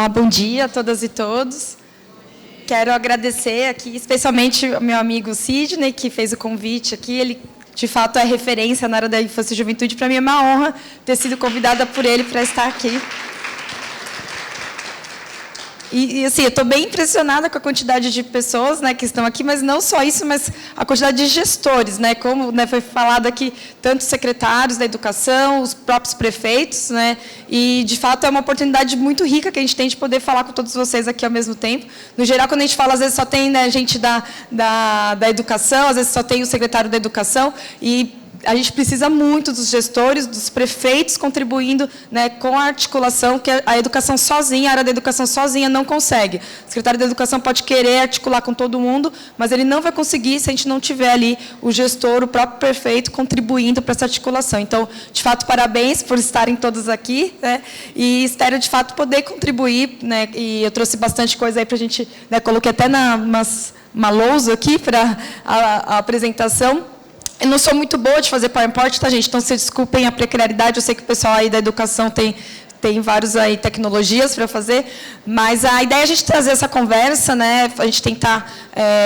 Bom dia a todas e todos. Quero agradecer aqui, especialmente ao meu amigo Sidney, que fez o convite aqui. Ele, de fato, é referência na área da infância e juventude. Para mim é uma honra ter sido convidada por ele para estar aqui. E assim, eu estou bem impressionada com a quantidade de pessoas, né, que estão aqui, mas não só isso, mas a quantidade de gestores, né, como, né, foi falado aqui, tanto secretários da educação, os próprios prefeitos, né, e, de fato, é uma oportunidade muito rica que a gente tem de poder falar com todos vocês aqui ao mesmo tempo. No geral, quando a gente fala, às vezes só tem, né, gente da educação, às vezes só tem o secretário da educação, e a gente precisa muito dos gestores, dos prefeitos contribuindo, né, com a articulação que a educação sozinha, a área da educação sozinha não consegue. O secretário da educação pode querer articular com todo mundo, mas ele não vai conseguir se a gente não tiver ali o gestor, o próprio prefeito, contribuindo para essa articulação. Então, de fato, parabéns por estarem todos aqui, né, e espero, de fato, poder contribuir, né, e eu trouxe bastante coisa aí para a gente, né, coloquei até uma lousa aqui para a apresentação. Eu não sou muito boa de fazer PowerPoint, tá, gente? Então, se desculpem a precariedade, eu sei que o pessoal aí da educação tem várias aí tecnologias para fazer, mas a ideia é a gente trazer essa conversa, né? A gente tentar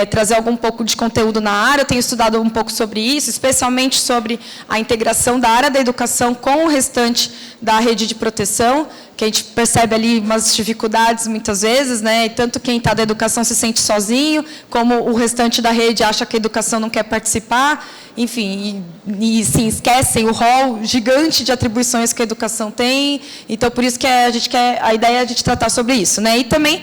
trazer algum pouco de conteúdo na área. Eu tenho estudado um pouco sobre isso, especialmente sobre a integração da área da educação com o restante da rede de proteção, que a gente percebe ali umas dificuldades muitas vezes, né? E tanto quem está da educação se sente sozinho, como o restante da rede acha que a educação não quer participar, enfim, e sim, esquecem o rol gigante de atribuições que a educação tem. Então, por isso que a ideia é a gente tratar sobre isso, né? E também,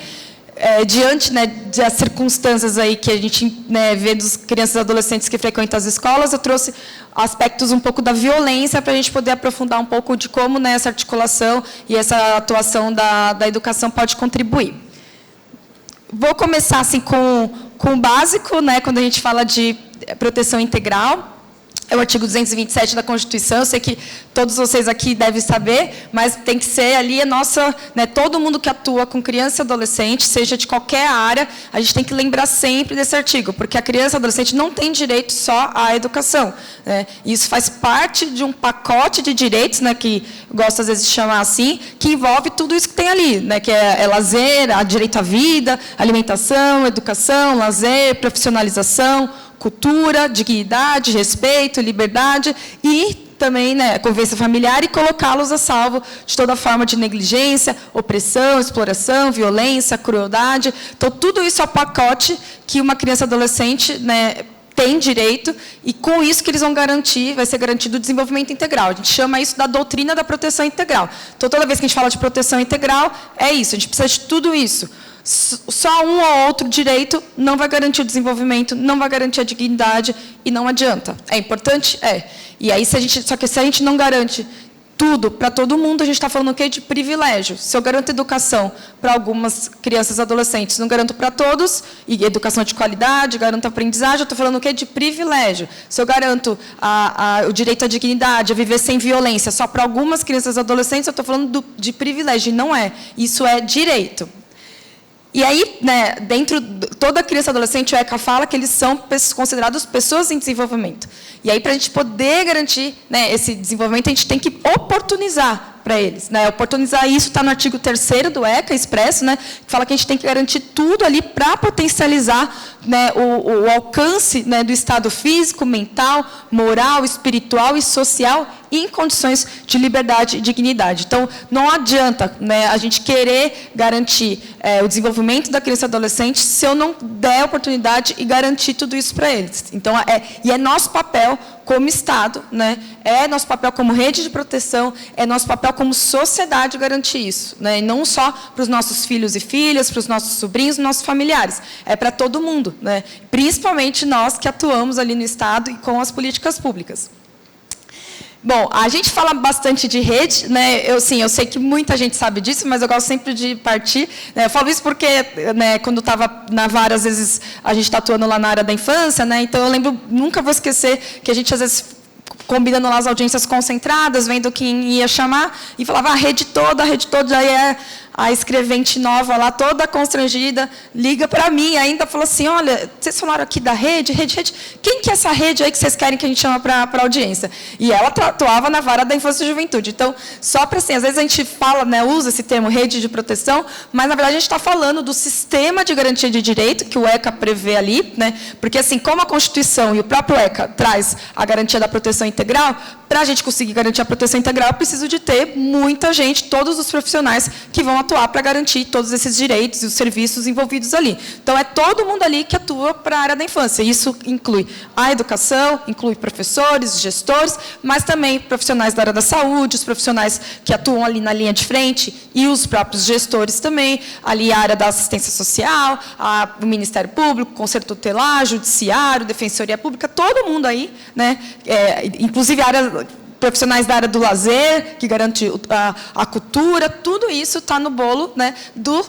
diante, né, das circunstâncias aí que a gente, né, vê dos crianças e adolescentes que frequentam as escolas, eu trouxe aspectos um pouco da violência para a gente poder aprofundar um pouco de como, né, essa articulação e essa atuação da educação pode contribuir. Vou começar assim, com o básico, né, quando a gente fala de proteção integral. É o artigo 227 da Constituição, eu sei que todos vocês aqui devem saber, mas tem que ser ali a nossa, né, todo mundo que atua com criança e adolescente, seja de qualquer área, a gente tem que lembrar sempre desse artigo, porque a criança e adolescente não tem direito só à educação, né? Isso faz parte de um pacote de direitos, né, que eu gosto às vezes de chamar assim, que envolve tudo isso que tem ali, né, que é lazer, direito à vida, alimentação, educação, lazer, profissionalização, cultura, dignidade, respeito, liberdade e também, né, convivência familiar, e colocá-los a salvo de toda forma de negligência, opressão, exploração, violência, crueldade. Então, tudo isso é o pacote que uma criança e adolescente, né, tem direito, e com isso que eles vão garantir, vai ser garantido o desenvolvimento integral. A gente chama isso da doutrina da proteção integral. Então, toda vez que a gente fala de proteção integral, é isso, a gente precisa de tudo isso. Só um ou outro direito não vai garantir o desenvolvimento, não vai garantir a dignidade, e não adianta. É importante? É. E aí, só que se a gente não garante tudo para todo mundo, a gente está falando o quê? De privilégio. Se eu garanto educação para algumas crianças e adolescentes, não garanto para todos, e educação de qualidade, garanto aprendizagem, eu estou falando o quê? De privilégio. Se eu garanto o direito à dignidade, a viver sem violência, só para algumas crianças e adolescentes, eu estou falando de privilégio, e não é. Isso é direito. E aí, né, dentro de toda criança e adolescente, o ECA fala que eles são considerados pessoas em desenvolvimento. E aí, para a gente poder garantir, né, esse desenvolvimento, a gente tem que oportunizar para eles, né? Oportunizar isso está no artigo 3º do ECA, expresso, né, que fala que a gente tem que garantir tudo ali para potencializar, né, o alcance, né, do estado físico, mental, moral, espiritual e social, e em condições de liberdade e dignidade. Então, não adianta, né, a gente querer garantir o desenvolvimento da criança e adolescente se eu não der oportunidade e garantir tudo isso para eles. Então, é nosso papel como Estado, né, é nosso papel como rede de proteção, é nosso papel como sociedade garantir isso, né, e não só para os nossos filhos e filhas, para os nossos sobrinhos, nossos familiares, é para todo mundo, né, principalmente nós que atuamos ali no Estado e com as políticas públicas. Bom, a gente fala bastante de rede, né? Eu sei que muita gente sabe disso, mas eu gosto sempre de partir, né? Eu falo isso porque, né, quando estava na VAR, às vezes a gente está atuando lá na área da infância, né? Então eu lembro, nunca vou esquecer que a gente às vezes combinando lá as audiências concentradas, vendo quem ia chamar, e falava a rede toda, aí a escrevente nova lá, toda constrangida, liga para mim, ainda falou assim, olha, vocês falaram aqui da rede, quem que é essa rede aí que vocês querem que a gente chama para audiência? E ela atuava na vara da infância e juventude. Então, só para assim, às vezes a gente fala, né, usa esse termo rede de proteção, mas na verdade a gente está falando do sistema de garantia de direito que o ECA prevê ali, né? Porque assim, como a Constituição e o próprio ECA traz a garantia da proteção integral, para a gente conseguir garantir a proteção integral, eu preciso de ter muita gente, todos os profissionais que vão atuar para garantir todos esses direitos e os serviços envolvidos ali. Então, é todo mundo ali que atua para a área da infância. Isso inclui a educação, inclui professores, gestores, mas também profissionais da área da saúde, os profissionais que atuam ali na linha de frente e os próprios gestores também, ali a área da assistência social, o Ministério Público, Conselho Tutelar, Judiciário, Defensoria Pública, todo mundo aí, né? Inclusive a área profissionais da área do lazer, que garante a cultura, tudo isso está no bolo, né,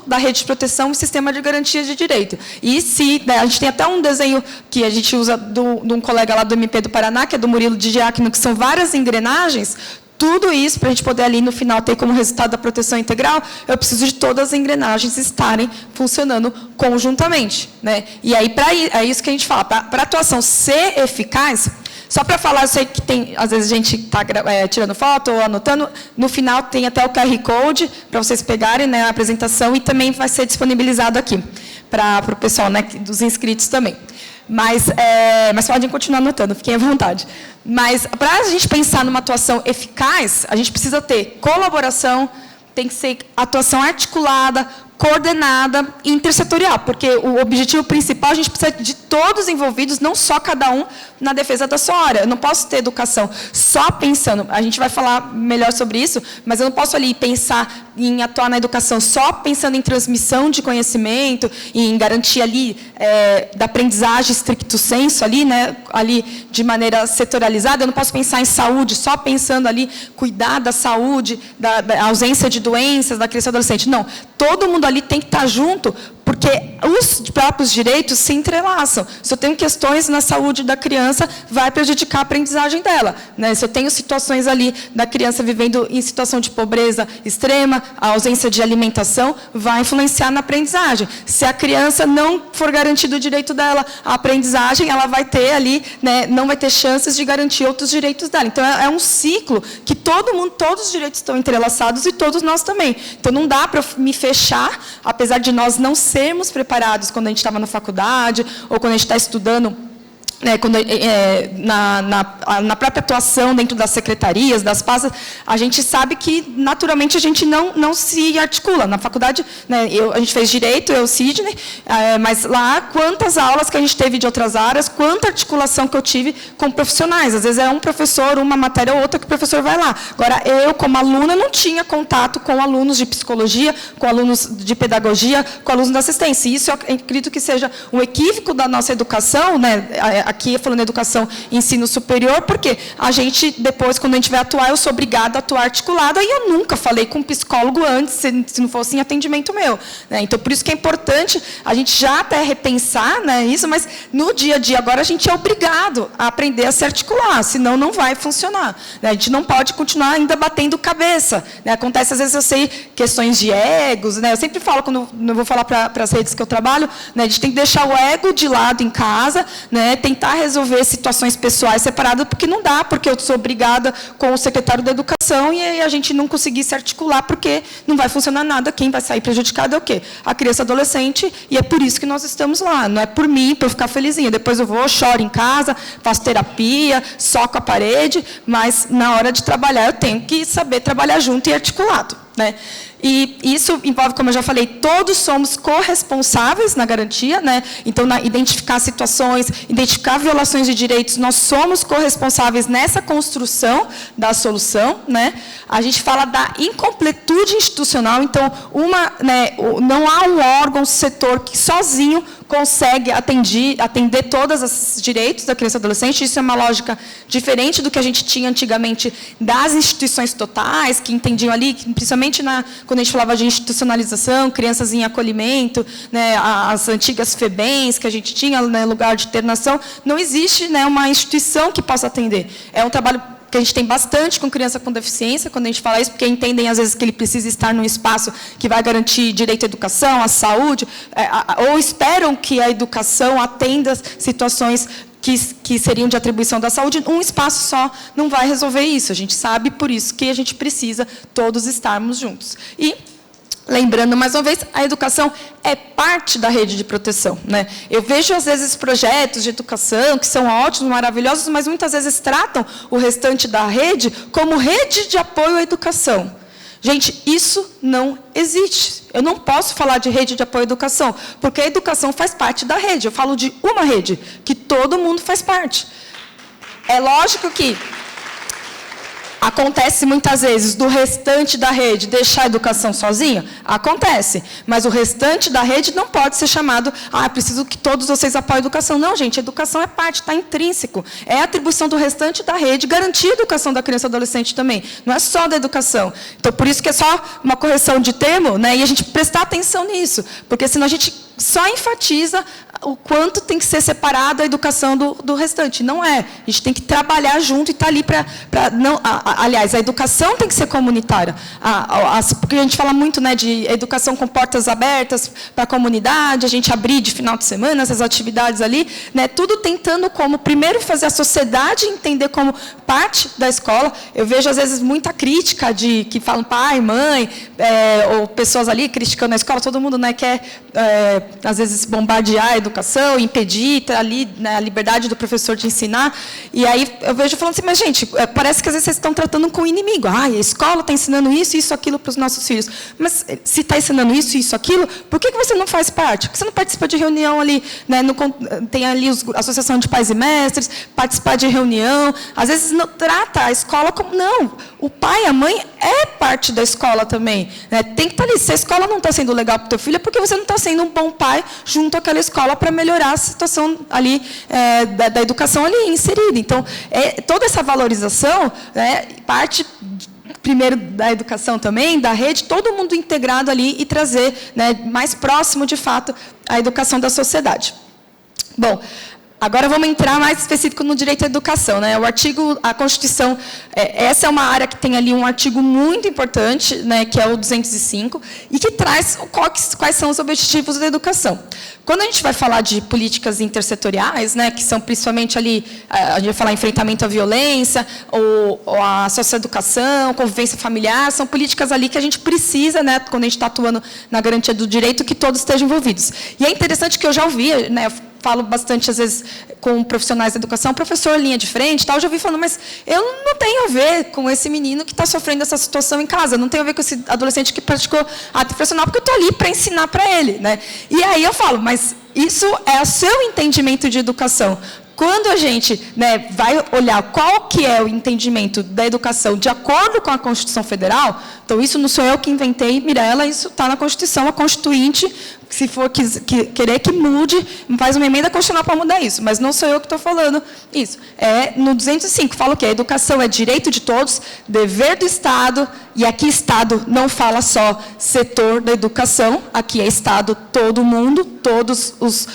da rede de proteção e sistema de garantia de direito. E se, né, a gente tem até um desenho que a gente usa de um colega lá do MP do Paraná, que é do Murilo de Diácono, que são várias engrenagens. Tudo isso, para a gente poder ali no final ter como resultado a proteção integral, eu preciso de todas as engrenagens estarem funcionando conjuntamente, né? E aí, é isso que a gente fala, para a atuação ser eficaz. Só para falar, eu sei que tem, às vezes a gente está tirando foto ou anotando, no final tem até o QR Code para vocês pegarem, né, a apresentação e também vai ser disponibilizado aqui para o pessoal, né, dos inscritos também. Mas podem continuar anotando, fiquem à vontade. Mas para a gente pensar numa atuação eficaz, a gente precisa ter colaboração, tem que ser atuação articulada, coordenada e intersetorial, porque o objetivo principal, a gente precisa de todos envolvidos, não só cada um na defesa da sua área. Eu não posso ter educação só pensando, a gente vai falar melhor sobre isso, mas eu não posso ali pensar em atuar na educação só pensando em transmissão de conhecimento, em garantia ali da aprendizagem stricto sensu, ali, né, ali de maneira setorializada. Eu não posso pensar em saúde só pensando ali, cuidar da saúde, da ausência de doenças, da criança e adolescente. Não, todo mundo ali tem que estar junto, porque os próprios direitos se entrelaçam. Se eu tenho questões na saúde da criança, vai prejudicar a aprendizagem dela, né? Se eu tenho situações ali da criança vivendo em situação de pobreza extrema, a ausência de alimentação vai influenciar na aprendizagem. Se a criança não for garantido o direito dela à aprendizagem, ela vai ter ali, né, não vai ter chances de garantir outros direitos dela. Então, é um ciclo que todos os direitos estão entrelaçados e todos nós também. Então, não dá para me fechar, apesar de nós não sermos preparados quando a gente estava na faculdade ou quando a gente está estudando, né, na própria atuação dentro das secretarias, das pastas, a gente sabe que, naturalmente, a gente não se articula. Na faculdade, né, a gente fez Direito, Sidney, mas lá, quantas aulas que a gente teve de outras áreas, quanta articulação que eu tive com profissionais. Às vezes é um professor, uma matéria ou outra que o professor vai lá. Agora, eu, como aluna, não tinha contato com alunos de psicologia, com alunos de pedagogia, com alunos da assistência. E isso, eu acredito que seja um equívoco da nossa educação, né, aqui falando de educação e ensino superior, porque a gente, depois, quando a gente vai atuar, eu sou obrigada a atuar articulada, e eu nunca falei com um psicólogo antes, se não fosse em atendimento meu, né? Então, por isso que é importante a gente já até repensar, né, isso, mas no dia a dia, agora, a gente é obrigado a aprender a se articular, senão não vai funcionar, né? A gente não pode continuar ainda batendo cabeça, né? Acontece, às vezes, eu sei questões de egos, né? Eu sempre falo, quando eu vou falar para as redes que eu trabalho, né, a gente tem que deixar o ego de lado em casa, né, tentar resolver situações pessoais separadas, porque não dá, porque eu sou obrigada com o secretário da Educação e a gente não conseguir se articular, porque não vai funcionar nada. Quem vai sair prejudicado é o quê? A criança e adolescente, e é por isso que nós estamos lá. Não é por mim, para eu ficar felizinha. Depois eu vou, choro em casa, faço terapia, soco a parede, mas na hora de trabalhar eu tenho que saber trabalhar junto e articulado, né? E isso envolve, como eu já falei, todos somos corresponsáveis na garantia, né? Então, identificar situações, identificar violações de direitos, nós somos corresponsáveis nessa construção da solução, né? A gente fala da incompletude institucional, então, não há um órgão, um setor que sozinho consegue atender todos os direitos da criança e adolescente. Isso é uma lógica diferente do que a gente tinha antigamente das instituições totais, que entendiam ali, principalmente quando a gente falava de institucionalização, crianças em acolhimento, né, as antigas FEBEMs que a gente tinha, né, lugar de internação, não existe, né, uma instituição que possa atender. É um trabalho que a gente tem bastante com criança com deficiência, quando a gente fala isso, porque entendem, às vezes, que ele precisa estar num espaço que vai garantir direito à educação, à saúde, ou esperam que a educação atenda situações que seriam de atribuição da saúde. Um espaço só não vai resolver isso. A gente sabe, por isso, que a gente precisa todos estarmos juntos. E, lembrando, mais uma vez, a educação é parte da rede de proteção, né? Eu vejo, às vezes, projetos de educação que são ótimos, maravilhosos, mas muitas vezes tratam o restante da rede como rede de apoio à educação. Gente, isso não existe. Eu não posso falar de rede de apoio à educação, porque a educação faz parte da rede. Eu falo de uma rede, que todo mundo faz parte. É lógico que acontece muitas vezes do restante da rede deixar a educação sozinha? Acontece. Mas o restante da rede não pode ser chamado, preciso que todos vocês apoiem a educação. Não, gente, a educação é parte, está intrínseco. É a atribuição do restante da rede, garantir a educação da criança e adolescente também. Não é só da educação. Então, por isso que é só uma correção de termo, né, e a gente prestar atenção nisso. Porque senão a gente só enfatiza o quanto tem que ser separada a educação do restante. Não é. A gente tem que trabalhar junto e estar ali para... Aliás, a educação tem que ser comunitária. Porque a gente fala muito, né, de educação com portas abertas para a comunidade, a gente abrir de final de semana essas atividades ali, né, tudo tentando como, primeiro, fazer a sociedade entender como parte da escola. Eu vejo, às vezes, muita crítica que falam pai, mãe, ou pessoas ali criticando a escola, todo mundo, né, quer, às vezes, bombardear a educação, impedir, ter ali, né, a liberdade do professor de ensinar. E aí eu vejo falando assim, mas, gente, parece que às vezes vocês estão tratando com o inimigo. A escola está ensinando isso, aquilo para os nossos filhos. Mas se está ensinando isso, aquilo, por que você não faz parte? Por que você não participa de reunião ali, né, tem ali a Associação de Pais e Mestres, participar de reunião. Às vezes não trata a escola como... Não, o pai, a mãe é parte da escola também, né? Tem que estar ali. Se a escola não está sendo legal para o teu filho, é porque você não está sendo um bom pai junto àquela escola para melhorar a situação ali, da educação ali inserida. Então, toda essa valorização, né, parte primeiro da educação também, da rede, todo mundo integrado ali e trazer, né, mais próximo, de fato, a educação da sociedade. Bom, agora vamos entrar mais específico no direito à educação, né? A Constituição, essa é uma área que tem ali um artigo muito importante, né, que é o 205, e que traz quais são os objetivos da educação. Quando a gente vai falar de políticas intersetoriais, né, que são principalmente ali, a gente vai falar enfrentamento à violência, ou a socioeducação, convivência familiar, são políticas ali que a gente precisa, né, quando a gente está atuando na garantia do direito, que todos estejam envolvidos. E é interessante que eu já ouvi, né, falo bastante, às vezes, com profissionais da educação, professor, linha de frente, tal, eu já ouvi falando, mas eu não tenho a ver com esse menino que está sofrendo essa situação em casa, não tenho a ver com esse adolescente que praticou ato infracional, porque eu estou ali para ensinar para ele, né? E aí eu falo, mas isso é o seu entendimento de educação. Quando a gente, né, vai olhar qual que é o entendimento da educação de acordo com a Constituição Federal, então isso não sou eu que inventei, Mirela, isso está na Constituição, a Constituinte, se for querer que mude, faz uma emenda constitucional para mudar isso, mas não sou eu que estou falando isso. No 205, fala o quê? A educação é direito de todos, dever do Estado, e aqui Estado não fala só setor da educação, aqui é Estado todo mundo, todos os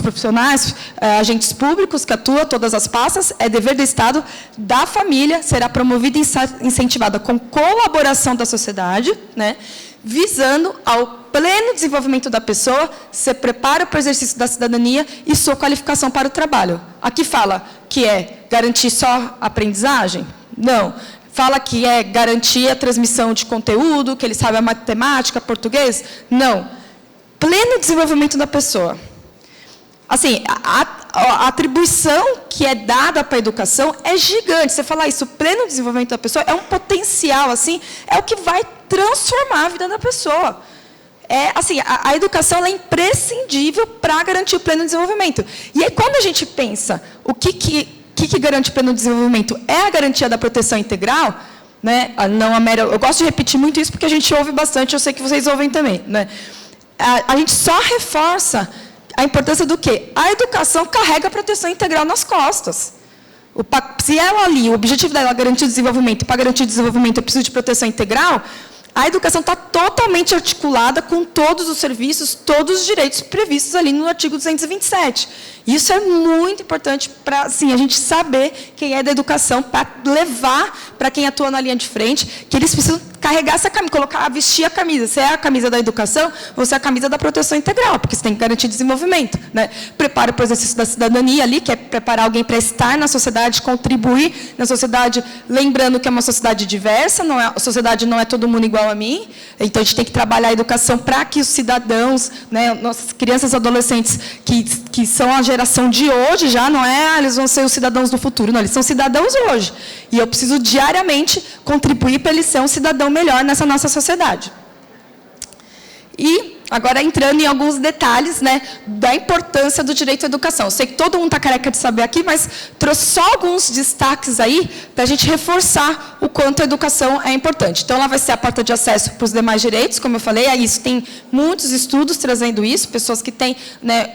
profissionais, agentes públicos que atuam, todas as pastas, é dever do Estado, da família, será promovida e incentivada com colaboração da sociedade, né, visando ao pleno desenvolvimento da pessoa, se prepara para o exercício da cidadania e sua qualificação para o trabalho. Aqui fala que é garantir só a aprendizagem? Não. Fala que é garantir a transmissão de conteúdo, que ele sabe a matemática, português? Não. Pleno desenvolvimento da pessoa. Assim, a atribuição que é dada para a educação é gigante. Você falar isso, pleno desenvolvimento da pessoa, é um potencial, assim, é o que vai transformar a vida da pessoa. Assim, a educação ela é imprescindível para garantir o pleno desenvolvimento. E aí, quando a gente pensa o que garante o pleno desenvolvimento é a garantia da proteção integral, né? Não a mera, eu gosto de repetir muito isso porque a gente ouve bastante, eu sei que vocês ouvem também, né? A gente só reforça a importância do quê? A educação carrega a proteção integral nas costas. Se ela ali, o objetivo dela é garantir o desenvolvimento, para garantir o desenvolvimento eu preciso de proteção integral, A educação está totalmente articulada com todos os serviços, todos os direitos previstos ali no artigo 227. Isso é muito importante para, assim, a gente saber quem é da educação, para levar para quem atua na linha de frente, que eles precisam carregar essa camisa, vestir a camisa. Se é a camisa da educação, ou se é a camisa da proteção integral, porque você tem que garantir desenvolvimento, né? Preparo para o exercício da cidadania ali, que é preparar alguém para estar na sociedade, contribuir na sociedade, lembrando que é uma sociedade diversa, a sociedade não é todo mundo igual a mim, então a gente tem que trabalhar a educação para que os cidadãos, né, nossas crianças e adolescentes, que são a geração de hoje já, não é, eles vão ser os cidadãos do futuro, não, eles são cidadãos hoje. E eu preciso diariamente contribuir para eles serem um cidadão melhor nessa nossa sociedade. E agora entrando em alguns detalhes, né, da importância do direito à educação. Eu sei que todo mundo está careca de saber aqui, mas trouxe só alguns destaques aí para a gente reforçar o quanto a educação é importante. Então, ela vai ser a porta de acesso para os demais direitos, como eu falei, aí isso tem muitos estudos trazendo isso, pessoas que têm, né,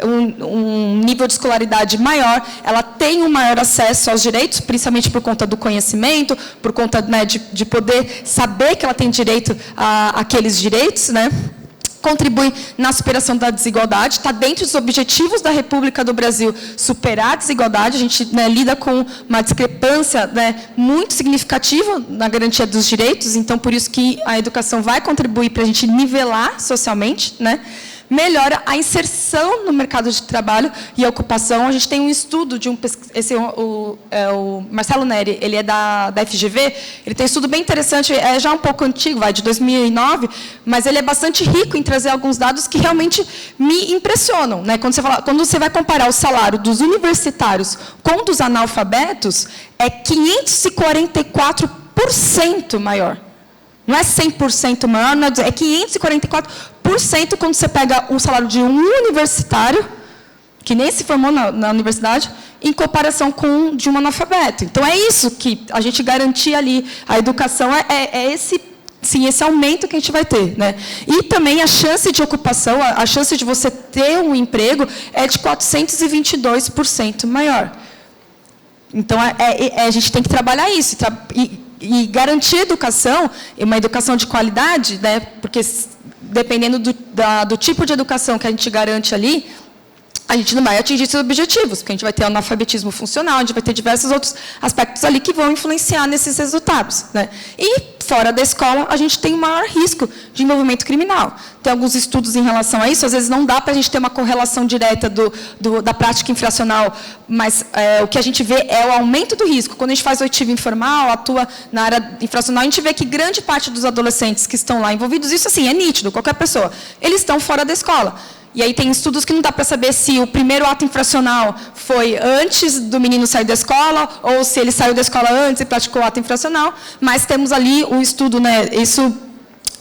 um nível de escolaridade maior, ela tem um maior acesso aos direitos, principalmente por conta do conhecimento, por conta, né, de poder saber que ela tem direito àqueles direitos, né? Contribui na superação da desigualdade, está dentro dos objetivos da República do Brasil superar a desigualdade, a gente, né, lida com uma discrepância, né, muito significativa na garantia dos direitos, então, por isso que a educação vai contribuir para a gente nivelar socialmente, né? Melhora a inserção no mercado de trabalho e a ocupação. A gente tem um estudo de o Marcelo Neri, ele é da FGV, ele tem um estudo bem interessante, é já um pouco antigo, de 2009, mas ele é bastante rico em trazer alguns dados que realmente me impressionam, né? Quando você vai comparar o salário dos universitários com o dos analfabetos, é 544% maior. Não é 100% maior, não é 544% quando você pega o salário de um universitário, que nem se formou na universidade, em comparação com de um analfabeto. Então, é isso que a gente garantir ali. A educação esse aumento que a gente vai ter, né? E também a chance de ocupação, a chance de você ter um emprego é de 422% maior. Então, a gente tem que trabalhar isso. E garantir a educação, uma educação de qualidade, né, porque dependendo do tipo de educação que a gente garante ali, a gente não vai atingir esses objetivos, porque a gente vai ter analfabetismo funcional, a gente vai ter diversos outros aspectos ali que vão influenciar nesses resultados, né? E, fora da escola, a gente tem um maior risco de envolvimento criminal. Tem alguns estudos em relação a isso, às vezes não dá para a gente ter uma correlação direta da prática infracional, mas o que a gente vê é o aumento do risco. Quando a gente faz oitiva informal, atua na área infracional, a gente vê que grande parte dos adolescentes que estão lá envolvidos, isso assim, é nítido, qualquer pessoa, eles estão fora da escola. E aí tem estudos que não dá para saber se o primeiro ato infracional foi antes do menino sair da escola, ou se ele saiu da escola antes e praticou o ato infracional, mas temos ali o estudo, né, isso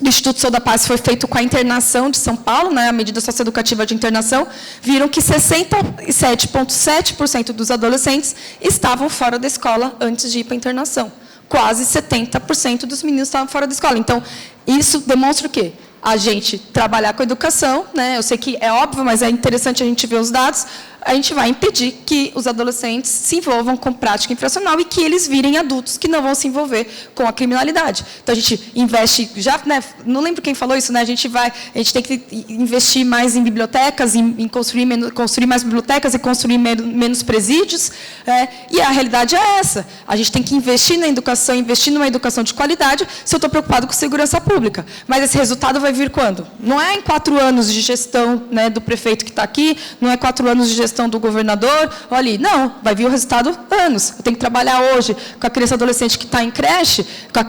do Instituto Sou da Paz foi feito com a internação de São Paulo, né, a medida socioeducativa de internação, viram que 67,7% dos adolescentes estavam fora da escola antes de ir para a internação. Quase 70% dos meninos estavam fora da escola. Então, isso demonstra o quê? A gente trabalhar com a educação, né? Eu sei que é óbvio, mas é interessante a gente ver os dados, a gente vai impedir que os adolescentes se envolvam com prática infracional e que eles virem adultos que não vão se envolver com a criminalidade. Então, a gente investe, né, não lembro quem falou isso, né, a gente tem que investir mais em bibliotecas, em construir mais bibliotecas e construir menos presídios, e a realidade é essa. A gente tem que investir na educação, investir numa educação de qualidade, se eu estou preocupado com segurança pública. Mas esse resultado vai vir quando? Não é em 4 anos de gestão, né, do prefeito que está aqui, não é 4 anos de gestão do governador, olha, não, vai vir o resultado anos. Eu tenho que trabalhar hoje com a criança adolescente que está em creche, com a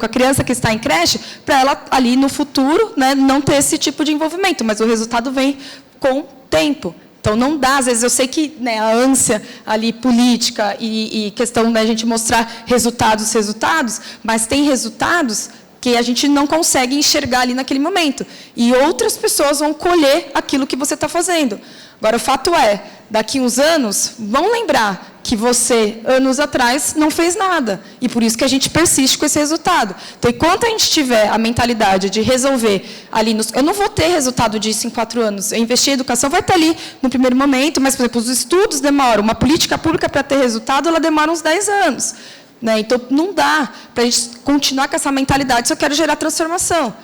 criança que está em creche, para ela ali no futuro, né, não ter esse tipo de envolvimento, mas o resultado vem com tempo. Então, não dá, às vezes, eu sei que, né, a ânsia ali política e questão da gente mostrar resultados, mas tem resultados que a gente não consegue enxergar ali naquele momento. E outras pessoas vão colher aquilo que você está fazendo. Agora, o fato é, daqui uns anos, vão lembrar que você, anos atrás, não fez nada. E por isso que a gente persiste com esse resultado. Então, enquanto a gente tiver a mentalidade de resolver ali... eu não vou ter resultado disso em 4 anos. Eu investi em educação, vai estar ali no primeiro momento, mas, por exemplo, os estudos demoram. Uma política pública, para ter resultado, ela demora uns 10 anos. né? Então, não dá para a gente continuar com essa mentalidade se eu quero gerar transformação.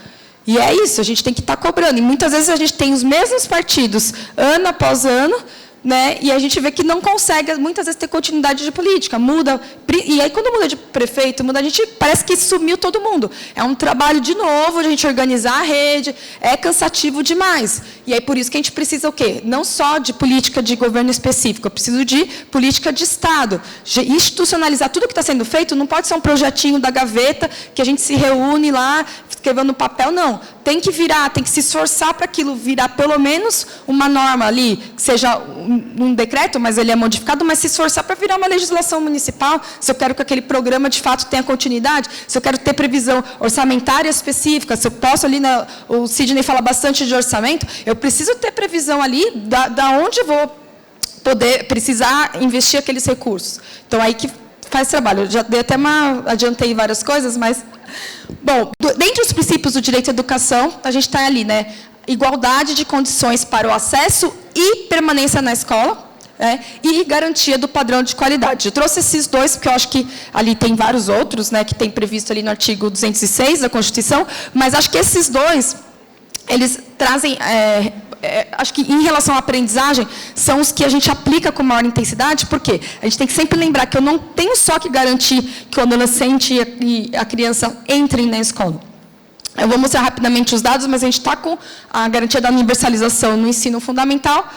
E é isso, a gente tem que estar cobrando. E muitas vezes a gente tem os mesmos partidos, ano após ano, né? E a gente vê que não consegue, muitas vezes, ter continuidade de política. Muda. E aí, quando muda de prefeito, muda, a gente parece que sumiu todo mundo. É um trabalho, de novo, a gente organizar a rede, é cansativo demais. E aí, por isso que a gente precisa o quê? Não só de política de governo específico, eu preciso de política de Estado. Institucionalizar tudo que está sendo feito, não pode ser um projetinho da gaveta, que a gente se reúne lá, escrevendo no papel, não. Tem que virar, tem que se esforçar para aquilo virar pelo menos uma norma ali, que seja um decreto, mas ele é modificado, mas se esforçar para virar uma legislação municipal, se eu quero que aquele programa de fato tenha continuidade, se eu quero ter previsão orçamentária específica, se eu posso ali, o Sidney fala bastante de orçamento, eu preciso ter previsão ali da onde eu vou poder precisar investir aqueles recursos. Então, aí que faz trabalho. Eu já dei até adiantei várias coisas, mas... Bom, dentre os princípios do direito à educação, a gente está ali, né? Igualdade de condições para o acesso e permanência na escola, né? E garantia do padrão de qualidade. Eu trouxe esses dois, porque eu acho que ali tem vários outros, né, que tem previsto ali no artigo 206 da Constituição, mas acho que esses dois, eles trazem... acho que, em relação à aprendizagem, são os que a gente aplica com maior intensidade, porque a gente tem que sempre lembrar que eu não tenho só que garantir que o adolescente e a criança entrem na escola. Eu vou mostrar rapidamente os dados, mas a gente está com a garantia da universalização no ensino fundamental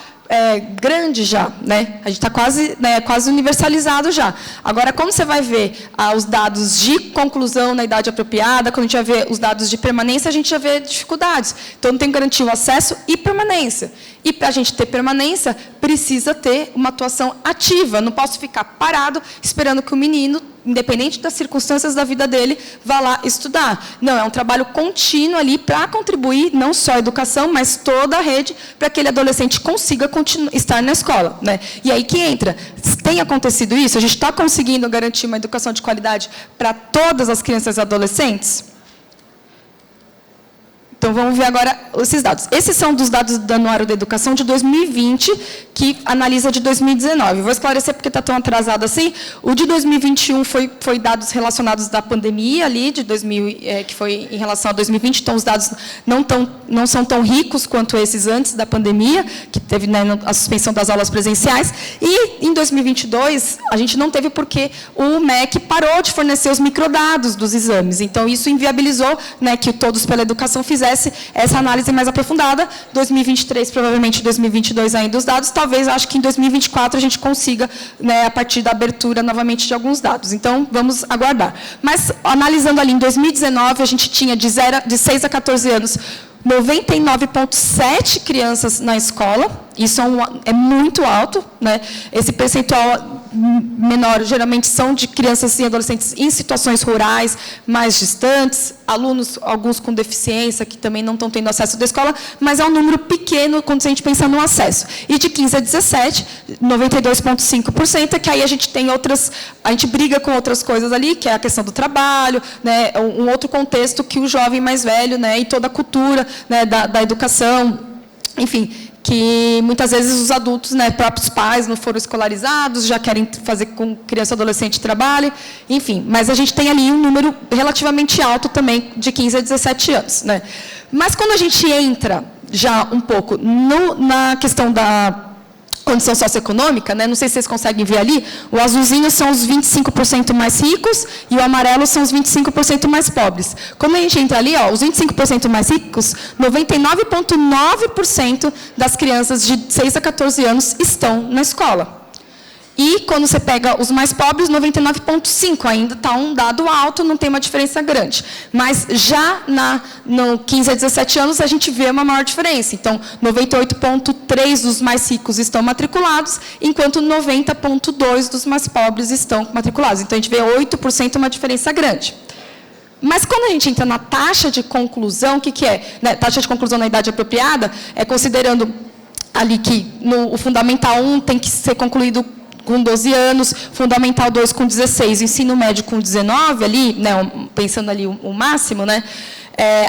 grande já, né? A gente está quase, né, quase universalizado já. Agora, quando você vai ver os dados de conclusão na idade apropriada, quando a gente vai ver os dados de permanência, a gente já vê dificuldades. Então, não tem que garantir o acesso e permanência. E, para a gente ter permanência, precisa ter uma atuação ativa. Eu não posso ficar parado esperando que o menino, independente das circunstâncias da vida dele, vá lá estudar. Não, é um trabalho contínuo ali para contribuir, não só a educação, mas toda a rede, para que aquele adolescente consiga estar na escola, né? E aí que entra, tem acontecido isso? A gente está conseguindo garantir uma educação de qualidade para todas as crianças e adolescentes? Então, vamos ver agora esses dados. Esses são dos dados do Anuário da Educação de 2020, que analisa de 2019. Vou esclarecer porque está tão atrasado assim. O de 2021 foi dados relacionados da pandemia, ali, de 2000, que foi em relação a 2020. Então, os dados não são tão ricos quanto esses antes da pandemia, que teve, né, a suspensão das aulas presenciais. E, em 2022, a gente não teve porque o MEC parou de fornecer os microdados dos exames. Então, isso inviabilizou, né, que o Todos pela Educação fizesse essa análise mais aprofundada. 2023, provavelmente 2022 ainda os dados, talvez, acho que em 2024 a gente consiga, né, a partir da abertura novamente de alguns dados. Então, vamos aguardar. Mas, analisando ali, em 2019, a gente tinha de 6 a 14 anos, 99,7 crianças na escola, isso é muito alto, né? Esse percentual menor, geralmente, são de crianças e adolescentes em situações rurais, mais distantes, alunos, alguns com deficiência, que também não estão tendo acesso da escola, mas é um número pequeno quando a gente pensa no acesso. E de 15 a 17, 92,5%, que aí a gente tem a gente briga com outras coisas ali, que é a questão do trabalho, né? Um outro contexto que o jovem mais velho, né, e toda a cultura, né, da educação, enfim, que muitas vezes os adultos, né, próprios pais, não foram escolarizados, já querem fazer com que criança e adolescente trabalhe, enfim. Mas a gente tem ali um número relativamente alto também, de 15 a 17 anos. Né? Mas quando a gente entra já um pouco na questão da condição socioeconômica, né? Não sei se vocês conseguem ver ali, o azulzinho são os 25% mais ricos e o amarelo são os 25% mais pobres. Quando a gente entra ali, ó, os 25% mais ricos, 99,9% das crianças de 6 a 14 anos estão na escola. E, quando você pega os mais pobres, 99,5%. Ainda está um dado alto, não tem uma diferença grande. Mas, já no 15 a 17 anos, a gente vê uma maior diferença. Então, 98,3% dos mais ricos estão matriculados, enquanto 90,2% dos mais pobres estão matriculados. Então, a gente vê 8%, uma diferença grande. Mas, quando a gente entra na taxa de conclusão, o que é? Né, taxa de conclusão na idade apropriada, considerando ali que o Fundamental 1 tem que ser concluído com 12 anos, Fundamental 2 com 16, ensino médio com 19, ali, né, pensando ali o máximo, né,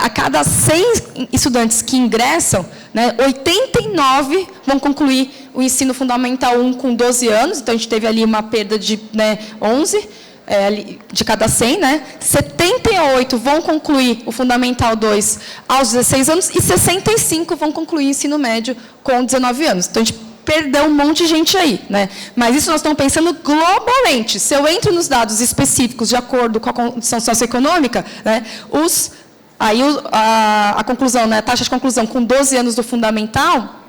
a cada 100 estudantes que ingressam, né, 89 vão concluir o ensino fundamental 1 com 12 anos, então a gente teve ali uma perda de, né, 11, de cada 100, né? 78 vão concluir o Fundamental 2 aos 16 anos e 65 vão concluir o ensino médio com 19 anos. Então, a gente perdeu um monte de gente aí, né? Mas isso nós estamos pensando globalmente. Se eu entro nos dados específicos de acordo com a condição socioeconômica, né, a conclusão, né, a taxa de conclusão com 12 anos do Fundamental,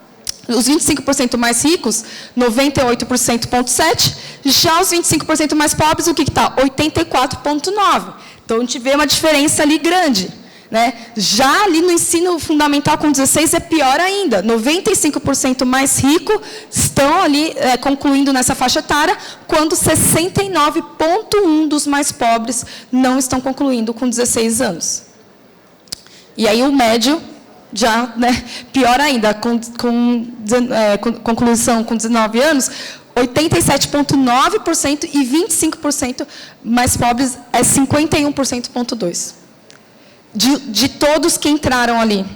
os 25% mais ricos, 98,7%, já os 25% mais pobres, o que está? 84,9%. Então, a gente vê uma diferença ali grande, né? Já ali no ensino fundamental com 16 é pior ainda, 95% mais ricos estão ali concluindo nessa faixa etária, quando 69,1% dos mais pobres não estão concluindo com 16 anos. E aí o médio já, né, pior ainda, com conclusão com 19 anos, 87,9% e 25% mais pobres é 51,2%. De todos que entraram ali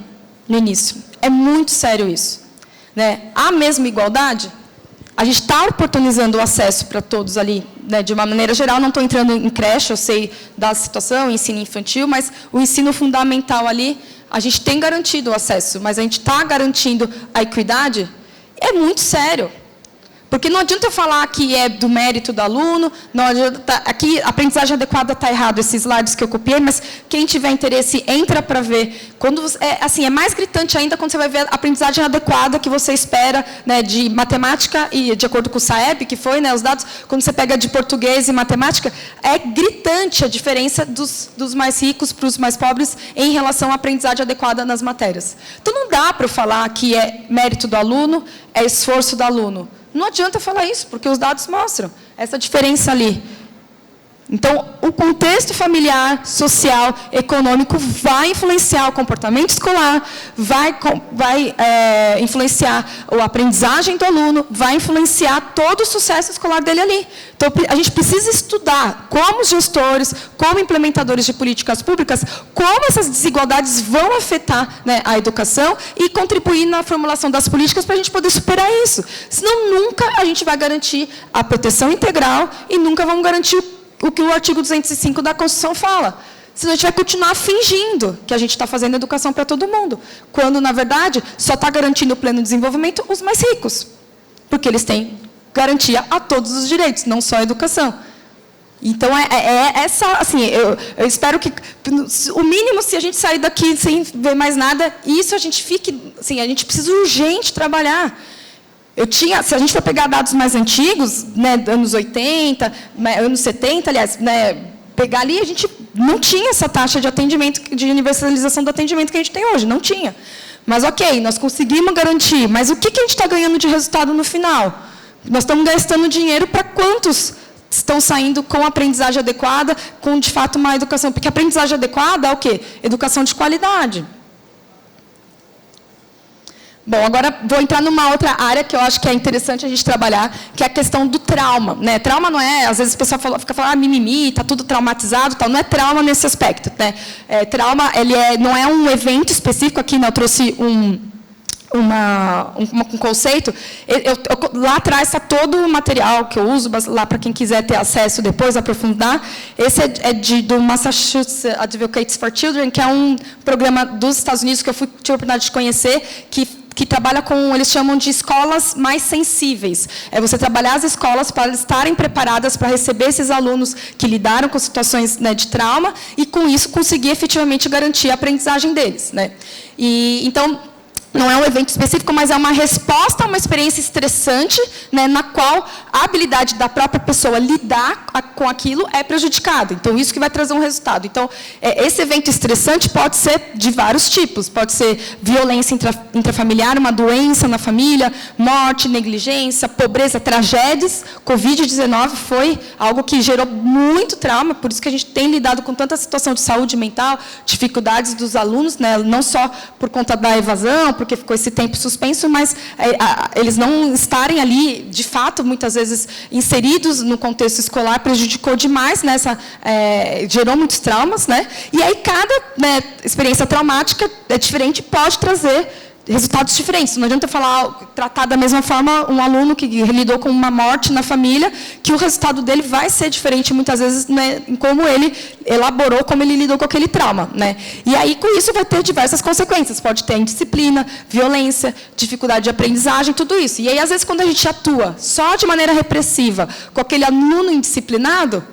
no início. É muito sério isso, né? A mesma igualdade, a gente está oportunizando o acesso para todos ali, né, de uma maneira geral. Não estou entrando em creche, eu sei da situação, ensino infantil, mas o ensino fundamental ali, a gente tem garantido o acesso, mas a gente está garantindo a equidade? É muito sério. Porque não adianta eu falar que é do mérito do aluno, não adianta, aqui a aprendizagem adequada está errado, esses slides que eu copiei, mas quem tiver interesse, entra para ver. Quando, é mais gritante ainda quando você vai ver a aprendizagem adequada que você espera, né, de matemática, e de acordo com o SAEB, que foi, né, os dados, quando você pega de português e matemática, é gritante a diferença dos mais ricos para os mais pobres em relação à aprendizagem adequada nas matérias. Então, não dá para eu falar que é mérito do aluno, é esforço do aluno. Não adianta falar isso, porque os dados mostram essa diferença ali. Então, o contexto familiar, social, econômico vai influenciar o comportamento escolar, vai influenciar a aprendizagem do aluno, vai influenciar todo o sucesso escolar dele ali. Então, a gente precisa estudar como gestores, como implementadores de políticas públicas, como essas desigualdades vão afetar, né, a educação e contribuir na formulação das políticas para a gente poder superar isso. Senão, nunca a gente vai garantir a proteção integral e nunca vamos garantir o que o artigo 205 da Constituição fala. Senão a gente vai continuar fingindo que a gente está fazendo educação para todo mundo, quando, na verdade, só está garantindo o pleno desenvolvimento os mais ricos, porque eles têm garantia a todos os direitos, não só a educação. Então, essa, assim, eu espero que, o mínimo, se a gente sair daqui sem ver mais nada, isso a gente fique, assim, a gente precisa urgente trabalhar. Se a gente for pegar dados mais antigos, né, anos 80, anos 70, aliás, né, pegar ali, a gente não tinha essa taxa de atendimento, de universalização do atendimento que a gente tem hoje, não tinha. Mas, ok, nós conseguimos garantir, mas o que a gente está ganhando de resultado no final? Nós estamos gastando dinheiro para quantos estão saindo com aprendizagem adequada, com, de fato, uma educação? Porque a aprendizagem adequada é o quê? Educação de qualidade. Bom, agora vou entrar numa outra área que eu acho que é interessante a gente trabalhar, que é a questão do trauma, né? Trauma não é, às vezes o pessoal fica falando, mimimi, está tudo traumatizado, tal. Não é trauma nesse aspecto, né? Trauma, não é um evento específico, aqui, né, eu trouxe um conceito. Lá atrás está todo o material que eu uso, lá para quem quiser ter acesso depois, aprofundar. Esse do Massachusetts Advocates for Children, que é um programa dos Estados Unidos que eu tive a oportunidade de conhecer, que trabalha com, eles chamam de escolas mais sensíveis. É você trabalhar as escolas para elas estarem preparadas para receber esses alunos que lidaram com situações, né, de trauma, e, com isso, conseguir efetivamente garantir a aprendizagem deles, né? Então, não é um evento específico, mas é uma resposta a uma experiência estressante, né, na qual a habilidade da própria pessoa lidar com aquilo é prejudicada. Então, isso que vai trazer um resultado. Então, esse evento estressante pode ser de vários tipos. Pode ser violência intrafamiliar, uma doença na família, morte, negligência, pobreza, tragédias. Covid-19 foi algo que gerou muito trauma, por isso que a gente tem lidado com tanta situação de saúde mental, dificuldades dos alunos, né, não só por conta da evasão, porque ficou esse tempo suspenso, mas eles não estarem ali, de fato, muitas vezes inseridos no contexto escolar, prejudicou demais, né, gerou muitos traumas, né? E aí cada, né, experiência traumática é diferente, pode trazer resultados diferentes. Não adianta tratar da mesma forma um aluno que lidou com uma morte na família, que o resultado dele vai ser diferente, muitas vezes, né, em como ele elaborou, como ele lidou com aquele trauma, né? E aí, com isso, vai ter diversas consequências. Pode ter indisciplina, violência, dificuldade de aprendizagem, tudo isso. E aí, às vezes, quando a gente atua só de maneira repressiva com aquele aluno indisciplinado,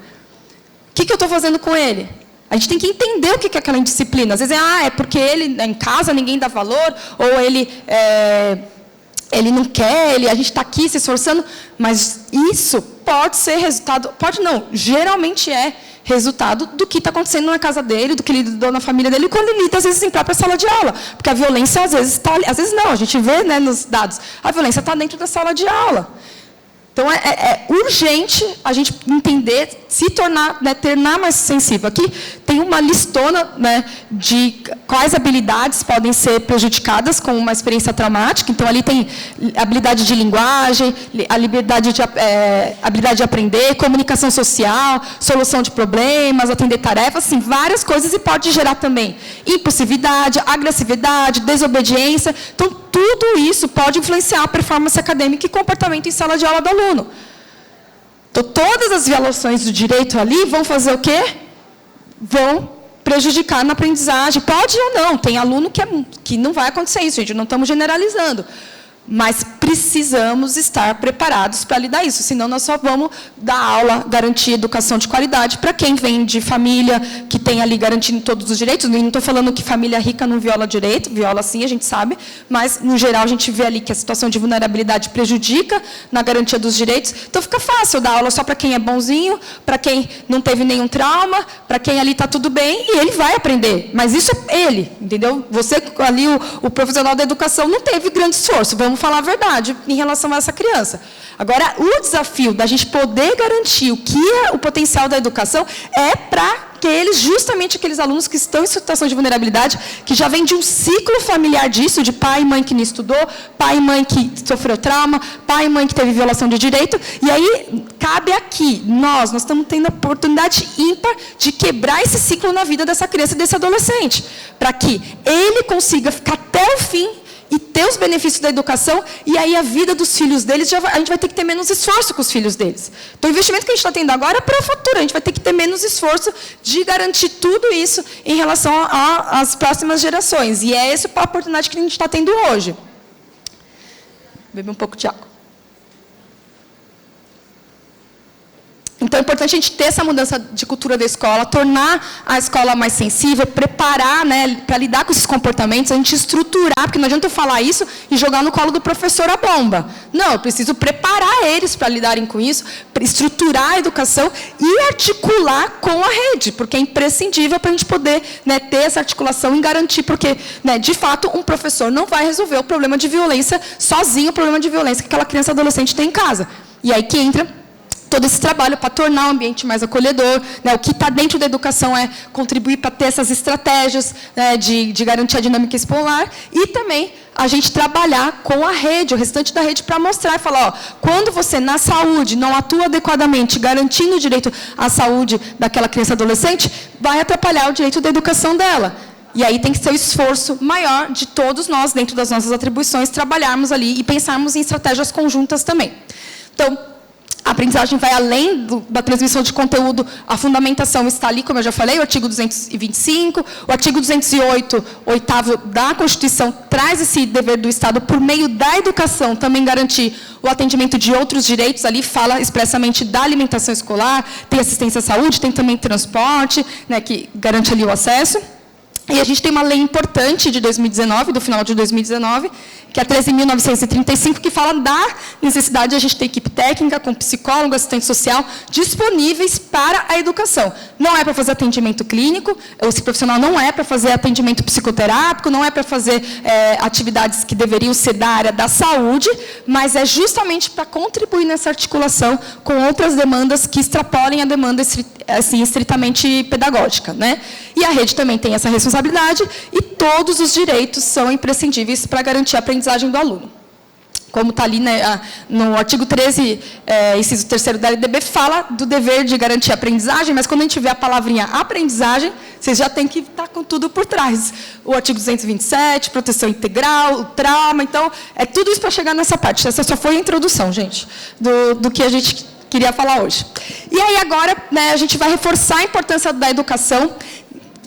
o que eu estou fazendo com ele? A gente tem que entender o que é aquela indisciplina. Às vezes é porque ele, em casa, ninguém dá valor, ou ele não quer, a gente está aqui se esforçando, mas isso pode ser resultado, pode não, geralmente é resultado do que está acontecendo na casa dele, do que ele lidou na família dele, quando ele lida, às vezes, em própria sala de aula. Porque a violência, às vezes, está ali, às vezes não, a gente vê, né, nos dados, a violência está dentro da sala de aula. Então, é urgente a gente entender, se tornar, né, tornar mais sensível. Aqui tem uma listona, né, de quais habilidades podem ser prejudicadas com uma experiência traumática. Então, ali tem habilidade de linguagem, habilidade de aprender, comunicação social, solução de problemas, atender tarefas, assim, várias coisas, e pode gerar também impulsividade, agressividade, desobediência. Então, tudo isso pode influenciar a performance acadêmica e comportamento em sala de aula do aluno. Então, todas as violações do direito ali vão fazer o quê? Vão prejudicar na aprendizagem. Pode ou não, tem aluno que não vai acontecer isso, gente, não estamos generalizando. Mas precisamos estar preparados para lidar isso, senão nós só vamos dar aula, garantir educação de qualidade para quem vem de família que tem ali garantindo todos os direitos. Não estou falando que família rica não viola direito, viola sim, a gente sabe, mas, no geral, a gente vê ali que a situação de vulnerabilidade prejudica na garantia dos direitos. Então, fica fácil dar aula só para quem é bonzinho, para quem não teve nenhum trauma, para quem ali está tudo bem, e ele vai aprender. Mas isso é ele, entendeu? Você, ali, o profissional da educação, não teve grande esforço, vamos falar a verdade em relação a essa criança. Agora, o desafio da gente poder garantir o que é o potencial da educação é para justamente aqueles alunos que estão em situação de vulnerabilidade, que já vem de um ciclo familiar disso, de pai e mãe que não estudou, pai e mãe que sofreu trauma, pai e mãe que teve violação de direito, e aí cabe aqui, nós estamos tendo a oportunidade ímpar de quebrar esse ciclo na vida dessa criança e desse adolescente, para que ele consiga ficar até o fim e ter os benefícios da educação, e aí a vida dos filhos deles, a gente vai ter que ter menos esforço com os filhos deles. Então, o investimento que a gente está tendo agora é para o futuro, a gente vai ter que ter menos esforço de garantir tudo isso em relação às próximas gerações. E é essa a oportunidade que a gente está tendo hoje. Beber um pouco de água. Então, é importante a gente ter essa mudança de cultura da escola, tornar a escola mais sensível, preparar, né, para lidar com esses comportamentos, a gente estruturar, porque não adianta eu falar isso e jogar no colo do professor a bomba. Não, eu preciso preparar eles para lidarem com isso, estruturar a educação e articular com a rede, porque é imprescindível para a gente poder, né, ter essa articulação e garantir, porque, né, de fato, um professor não vai resolver o problema de violência sozinho, o problema de violência que aquela criança adolescente tem em casa. E aí que entra todo esse trabalho para tornar o ambiente mais acolhedor, né? O que está dentro da educação é contribuir para ter essas estratégias, né, de garantir a dinâmica escolar, e também a gente trabalhar com a rede, o restante da rede, para mostrar e falar, ó, quando você, na saúde, não atua adequadamente, garantindo o direito à saúde daquela criança e adolescente, vai atrapalhar o direito da educação dela. E aí tem que ser o esforço maior de todos nós, dentro das nossas atribuições, trabalharmos ali e pensarmos em estratégias conjuntas também. Então, a aprendizagem vai além da transmissão de conteúdo, a fundamentação está ali, como eu já falei, o artigo 225, o artigo 208, 8º da Constituição, traz esse dever do Estado, por meio da educação, também garantir o atendimento de outros direitos, ali fala expressamente da alimentação escolar, tem assistência à saúde, tem também transporte, né, que garante ali o acesso. E a gente tem uma lei importante de 2019, do final de 2019, que é a 13.935, que fala da necessidade de a gente ter equipe técnica, com psicólogo, assistente social, disponíveis para a educação. Não é para fazer atendimento clínico, esse profissional não é para fazer atendimento psicoterápico, não é para fazer atividades que deveriam ser da área da saúde, mas é justamente para contribuir nessa articulação com outras demandas que extrapolem a demanda assim, estritamente pedagógica, né? E a rede também tem essa responsabilidade, e todos os direitos são imprescindíveis para garantir a aprendizagem do aluno. como está ali, né, no artigo 13, inciso 3º da LDB, fala do dever de garantir a aprendizagem, mas quando a gente vê a palavrinha aprendizagem, vocês já têm que estar com tudo por trás. O artigo 227, proteção integral, o trauma, então, é tudo isso para chegar nessa parte. Essa só foi a introdução, gente, do que a gente queria falar hoje. E aí agora, né, a gente vai reforçar a importância da educação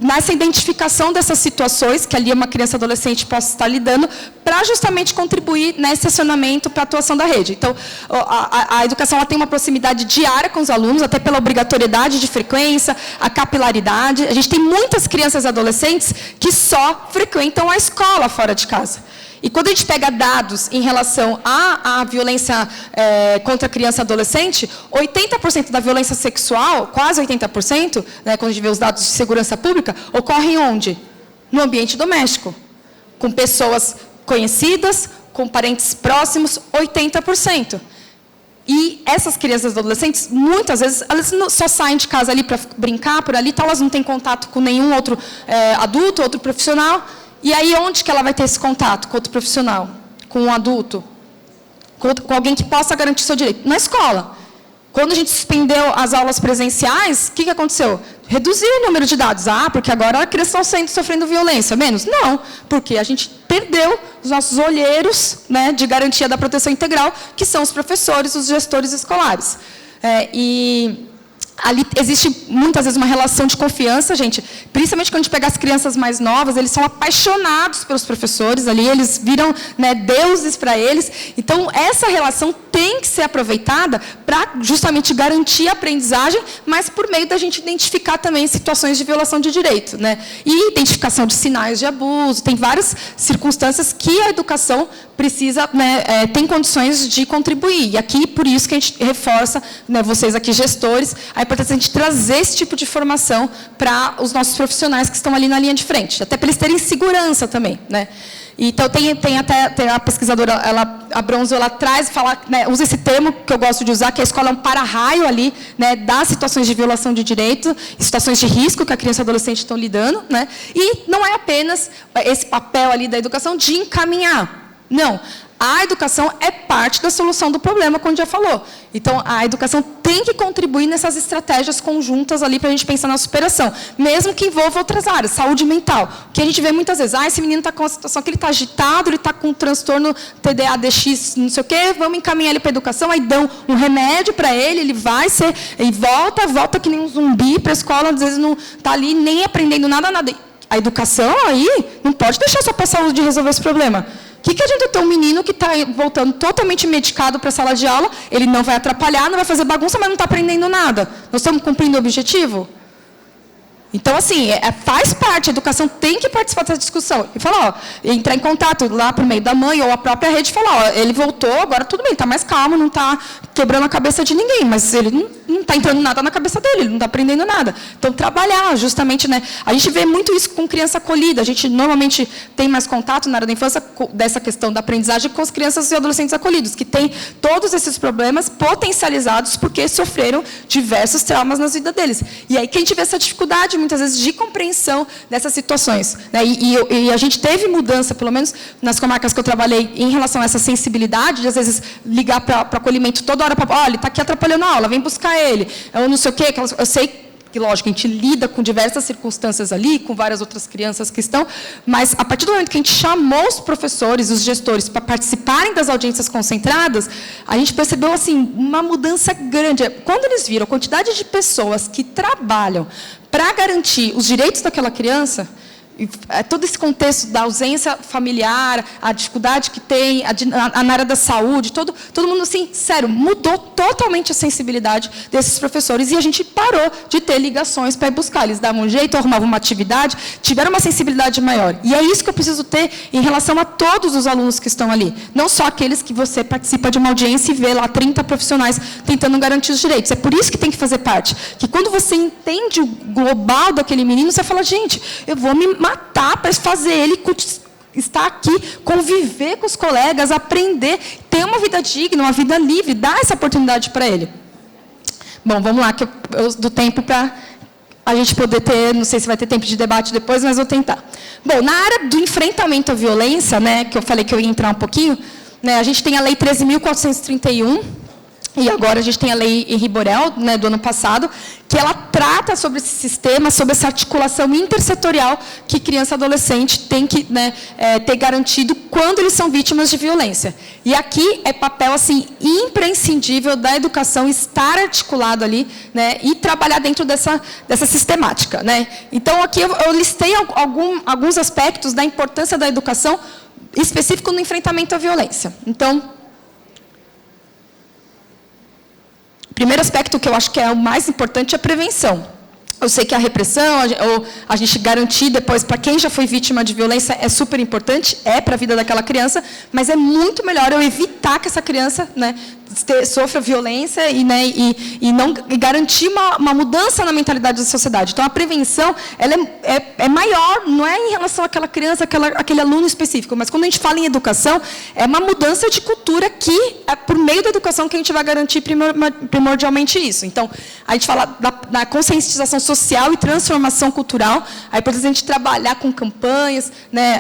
nessa identificação dessas situações que ali uma criança e adolescente possa estar lidando, para justamente contribuir nesse acionamento para a atuação da rede. Então, a educação ela tem uma proximidade diária com os alunos, até pela obrigatoriedade de frequência, a capilaridade. A gente tem muitas crianças e adolescentes que só frequentam a escola fora de casa. E quando a gente pega dados em relação à violência contra criança e adolescente, 80% da violência sexual, quase 80%, né, quando a gente vê os dados de segurança pública, ocorrem onde? No ambiente doméstico. Com pessoas conhecidas, com parentes próximos, 80%. E essas crianças e adolescentes, muitas vezes, elas só saem de casa ali para brincar, por ali, então elas não têm contato com nenhum outro adulto, outro profissional. E aí, onde que ela vai ter esse contato com outro profissional, com um adulto, com alguém que possa garantir seu direito? Na escola. Quando a gente suspendeu as aulas presenciais, o que aconteceu? Reduziu o número de dados. Ah, porque agora as crianças estão sofrendo violência. Menos? Não, porque a gente perdeu os nossos olheiros, né, de garantia da proteção integral, que são os professores, os gestores escolares. Ali existe, muitas vezes, uma relação de confiança, gente. Principalmente quando a gente pega as crianças mais novas, eles são apaixonados pelos professores ali, eles viram, né, deuses para eles. Então, essa relação tem que ser aproveitada para justamente garantir a aprendizagem, mas por meio da gente identificar também situações de violação de direito, né? E identificação de sinais de abuso. Tem várias circunstâncias que a educação precisa, né, tem condições de contribuir. E aqui, por isso que a gente reforça, né, vocês aqui, gestores, a importância de a gente trazer esse tipo de formação para os nossos profissionais que estão ali na linha de frente, até para eles terem segurança também, né? Então, tem até a pesquisadora, a Bronzo, ela traz, fala, né, usa esse termo que eu gosto de usar, que a escola é um para-raio ali, né, das situações de violação de direito, situações de risco que a criança e o adolescente estão lidando, né? E não é apenas esse papel ali da educação de encaminhar. Não. A educação é parte da solução do problema, como já falou. Então, a educação tem que contribuir nessas estratégias conjuntas ali para a gente pensar na superação, mesmo que envolva outras áreas, saúde mental. O que a gente vê muitas vezes, esse menino está com uma situação que ele está agitado, ele está com um transtorno TDAH, não sei o quê, vamos encaminhar ele para a educação, aí dão um remédio para ele, ele vai ser, e volta que nem um zumbi para a escola, às vezes não está ali nem aprendendo nada. A educação aí não pode deixar só para a saúde resolver esse problema. O que adianta ter um menino que está voltando totalmente medicado para a sala de aula, ele não vai atrapalhar, não vai fazer bagunça, mas não está aprendendo nada? Nós estamos cumprindo o objetivo? Então, assim, faz parte, a educação tem que participar dessa discussão. E falar, entrar em contato lá por meio da mãe ou a própria rede e falar, ele voltou, agora tudo bem, está mais calmo, não está quebrando a cabeça de ninguém, mas ele não está entrando nada na cabeça dele, ele não está aprendendo nada. Então, trabalhar justamente, né? A gente vê muito isso com criança acolhida, a gente normalmente tem mais contato na área da infância dessa questão da aprendizagem com as crianças e adolescentes acolhidos, que têm todos esses problemas potencializados porque sofreram diversos traumas na vida deles. E aí que a gente vê essa dificuldade, muitas vezes, de compreensão dessas situações, né? E a gente teve mudança, pelo menos nas comarcas que eu trabalhei, em relação a essa sensibilidade, de, às vezes, ligar para acolhimento toda hora, olha, ele está aqui atrapalhando a aula, vem buscar ele, eu não sei o quê, eu sei que, lógico, a gente lida com diversas circunstâncias ali, com várias outras crianças que estão, mas, a partir do momento que a gente chamou os professores, os gestores, para participarem das audiências concentradas, a gente percebeu, assim, uma mudança grande. Quando eles viram a quantidade de pessoas que trabalham para garantir os direitos daquela criança, todo esse contexto da ausência familiar, a dificuldade que tem, na área da saúde, todo mundo, assim, sério, mudou totalmente a sensibilidade desses professores e a gente parou de ter ligações para ir buscar. Eles davam um jeito, arrumavam uma atividade, tiveram uma sensibilidade maior. E é isso que eu preciso ter em relação a todos os alunos que estão ali. Não só aqueles que você participa de uma audiência e vê lá 30 profissionais tentando garantir os direitos. É por isso que tem que fazer parte. Que quando você entende o global daquele menino, você fala, gente, eu vou me matar para fazer ele estar aqui, conviver com os colegas, aprender, ter uma vida digna, uma vida livre, dar essa oportunidade para ele. Bom, vamos lá, que eu do tempo para a gente poder ter, não sei se vai ter tempo de debate depois, mas vou tentar. Bom, na área do enfrentamento à violência, né, que eu falei que eu ia entrar um pouquinho, né, a gente tem a Lei 13.431, e agora a gente tem a Lei Henri Borel, né, do ano passado, que ela trata sobre esse sistema, sobre essa articulação intersetorial que criança e adolescente tem que, né, ter garantido quando eles são vítimas de violência. E aqui é papel assim, imprescindível da educação estar articulado ali, né, e trabalhar dentro dessa sistemática. Né? Então, aqui eu listei alguns aspectos da importância da educação específico no enfrentamento à violência. Então, o primeiro aspecto que eu acho que é o mais importante é a prevenção. Eu sei que a repressão, ou a gente garantir depois, para quem já foi vítima de violência, é super importante, é para a vida daquela criança, mas é muito melhor eu evitar que essa criança, né, sofra violência e, né, e garantir uma mudança na mentalidade da sociedade. Então, a prevenção ela é maior, não é em relação àquela criança, aquele aluno específico, mas quando a gente fala em educação, é uma mudança de cultura que é por meio da educação que a gente vai garantir primordialmente isso. Então, a gente fala da conscientização social e transformação cultural, aí por exemplo, a gente trabalhar com campanhas, né,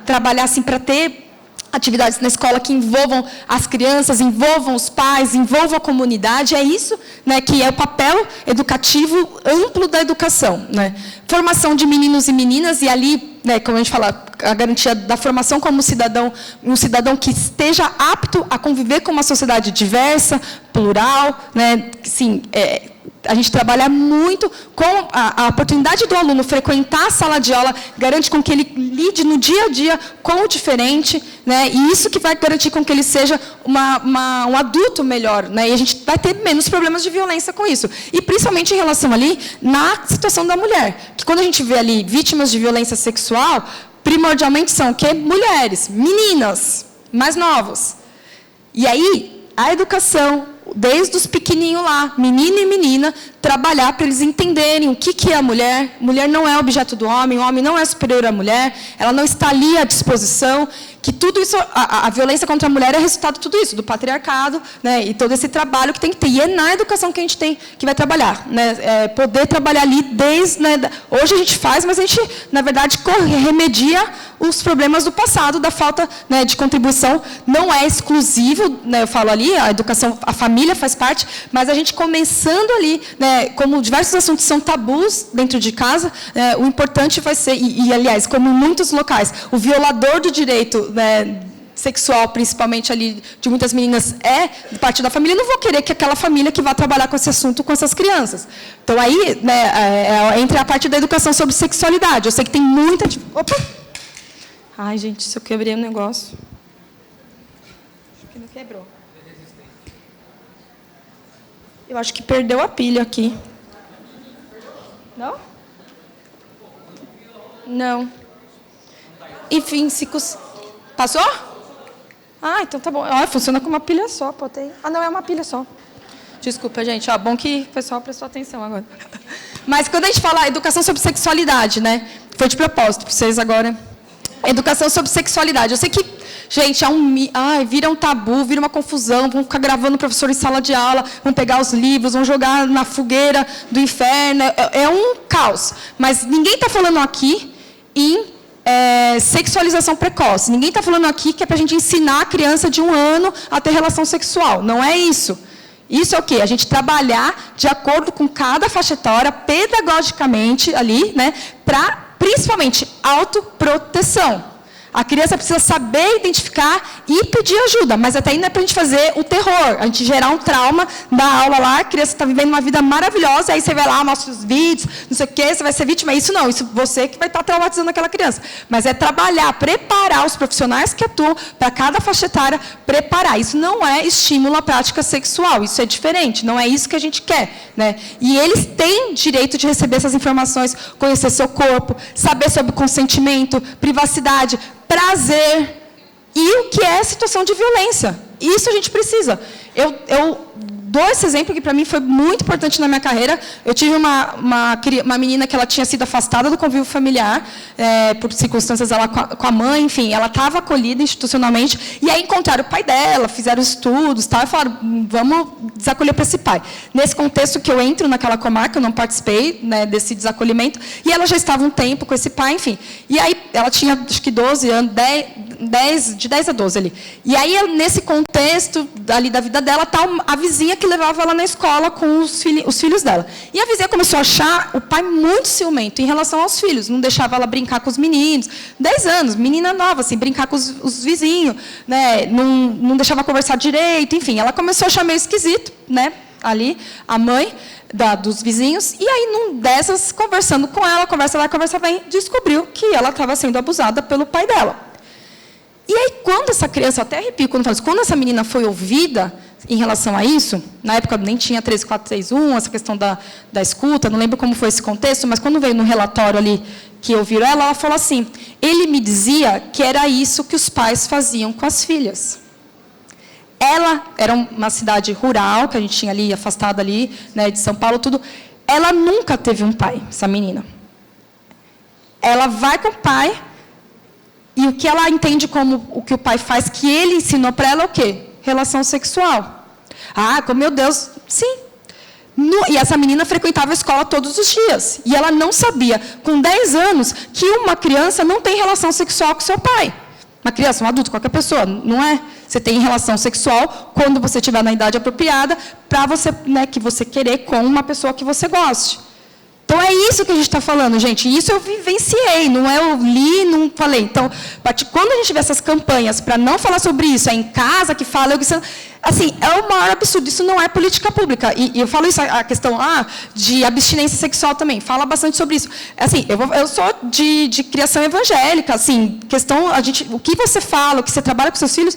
trabalhar assim para ter atividades na escola que envolvam as crianças, envolvam os pais, envolvam a comunidade, é isso, né, que é o papel educativo amplo da educação. Né? Formação de meninos e meninas, e ali, né, como a gente fala, a garantia da formação como um cidadão que esteja apto a conviver com uma sociedade diversa, plural, né, sim, a gente trabalha muito com a oportunidade do aluno frequentar a sala de aula, garante com que ele lide no dia a dia com o diferente, né? E isso que vai garantir com que ele seja um adulto melhor, né? E a gente vai ter menos problemas de violência com isso. E principalmente em relação ali na situação da mulher, que quando a gente vê ali vítimas de violência sexual, primordialmente são o quê? Mulheres, meninas, mais novas. E aí, a educação, desde os pequenininhos lá, menino e menina, trabalhar para eles entenderem o que é a mulher. Mulher não é objeto do homem, o homem não é superior à mulher, ela não está ali à disposição, que tudo isso, a violência contra a mulher é resultado de tudo isso, do patriarcado, né, e todo esse trabalho que tem que ter. E é na educação que a gente tem que vai trabalhar, né, poder trabalhar ali desde, né, hoje a gente faz, mas a gente, na verdade, remedia os problemas do passado, da falta, né, de contribuição. Não é exclusivo, né, eu falo ali, a educação, a família faz parte, mas a gente começando ali, né, como diversos assuntos são tabus dentro de casa, o importante vai ser, aliás, como em muitos locais, o violador do direito, né, sexual, principalmente ali de muitas meninas, é de parte da família, eu não vou querer que aquela família que vá trabalhar com esse assunto com essas crianças. Então, aí, né, entra a parte da educação sobre sexualidade. Eu sei que tem muita... Opa! Ai, gente, se eu quebrei o negócio. Acho que não quebrou. Eu acho que perdeu a pilha aqui. Não? Não. Enfim, passou? Ah, então tá bom. Funciona com uma pilha só. Não, é uma pilha só. Desculpa, gente. Bom que o pessoal prestou atenção agora. Mas quando a gente fala educação sobre sexualidade, né? Foi de propósito para vocês agora. Educação sobre sexualidade. Eu sei que, gente, vira um tabu, vira uma confusão, vão ficar gravando o professor em sala de aula, vão pegar os livros, vão jogar na fogueira do inferno. É um caos. Mas ninguém está falando aqui em sexualização precoce. Ninguém está falando aqui que é para a gente ensinar a criança de 1 ano a ter relação sexual. Não é isso. Isso é o quê? A gente trabalhar de acordo com cada faixa etária, pedagogicamente ali, né, para, principalmente, autoproteção. A criança precisa saber identificar e pedir ajuda, mas até aí não é para a gente fazer o terror, a gente gerar um trauma da aula lá, a criança está vivendo uma vida maravilhosa, aí você vai lá, mostra os vídeos, não sei o quê, você vai ser vítima. Isso não, isso você que vai estar traumatizando aquela criança. Mas é trabalhar, preparar os profissionais que atuam para cada faixa etária, preparar. Isso não é estímulo à prática sexual, isso é diferente, não é isso que a gente quer. Né? E eles têm direito de receber essas informações, conhecer seu corpo, saber sobre consentimento, privacidade, prazer e o que é situação de violência. Isso a gente precisa. Eu dou esse exemplo que, para mim, foi muito importante na minha carreira. Eu tive uma menina que ela tinha sido afastada do convívio familiar, por circunstâncias ela com a mãe, enfim, ela estava acolhida institucionalmente, e aí encontraram o pai dela, fizeram estudos, tal, e falaram, vamos desacolher para esse pai. Nesse contexto que eu entro naquela comarca, eu não participei, né, desse desacolhimento, e ela já estava um tempo com esse pai, enfim. E aí ela tinha, acho que 12 anos, de 10 a 12 ali. E aí, nesse contexto ali da vida dela, tá a vizinha que levava ela na escola com os filhos dela. E a vizinha começou a achar o pai muito ciumento em relação aos filhos. Não deixava ela brincar com os meninos. 10 anos, menina nova, assim, brincar com os vizinhos. Né? Não deixava conversar direito. Enfim, ela começou a achar meio esquisito, né? Ali, a mãe dos vizinhos, e aí, num dessas, conversando com ela, conversa lá, conversa vem, descobriu que ela estava sendo abusada pelo pai dela. E aí, quando essa criança, até arrepio quando falo isso, quando essa menina foi ouvida em relação a isso, na época nem tinha 13461, essa questão da escuta, não lembro como foi esse contexto, mas quando veio no relatório ali que ouviram ela falou assim, ele me dizia que era isso que os pais faziam com as filhas. Ela era uma cidade rural, que a gente tinha ali, afastada ali, né, de São Paulo, tudo. Ela nunca teve um pai, essa menina. Ela vai com o pai, e o que ela entende como o que o pai faz, que ele ensinou para ela, é o quê? Relação sexual. Ah, meu Deus, sim. E essa menina frequentava a escola todos os dias. E ela não sabia, com 10 anos, que uma criança não tem relação sexual com seu pai. Uma criança, um adulto, qualquer pessoa, não é? Você tem relação sexual quando você estiver na idade apropriada para você, né, que você querer com uma pessoa que você goste. Então, é isso que a gente está falando, gente. Isso eu vivenciei, não é eu li, não falei. Então, quando a gente vê essas campanhas para não falar sobre isso, é em casa que fala, assim, é o maior absurdo. Isso não é política pública. E eu falo isso, a questão de abstinência sexual também, fala bastante sobre isso. Assim, eu sou de criação evangélica, assim, o que você fala, o que você trabalha com seus filhos,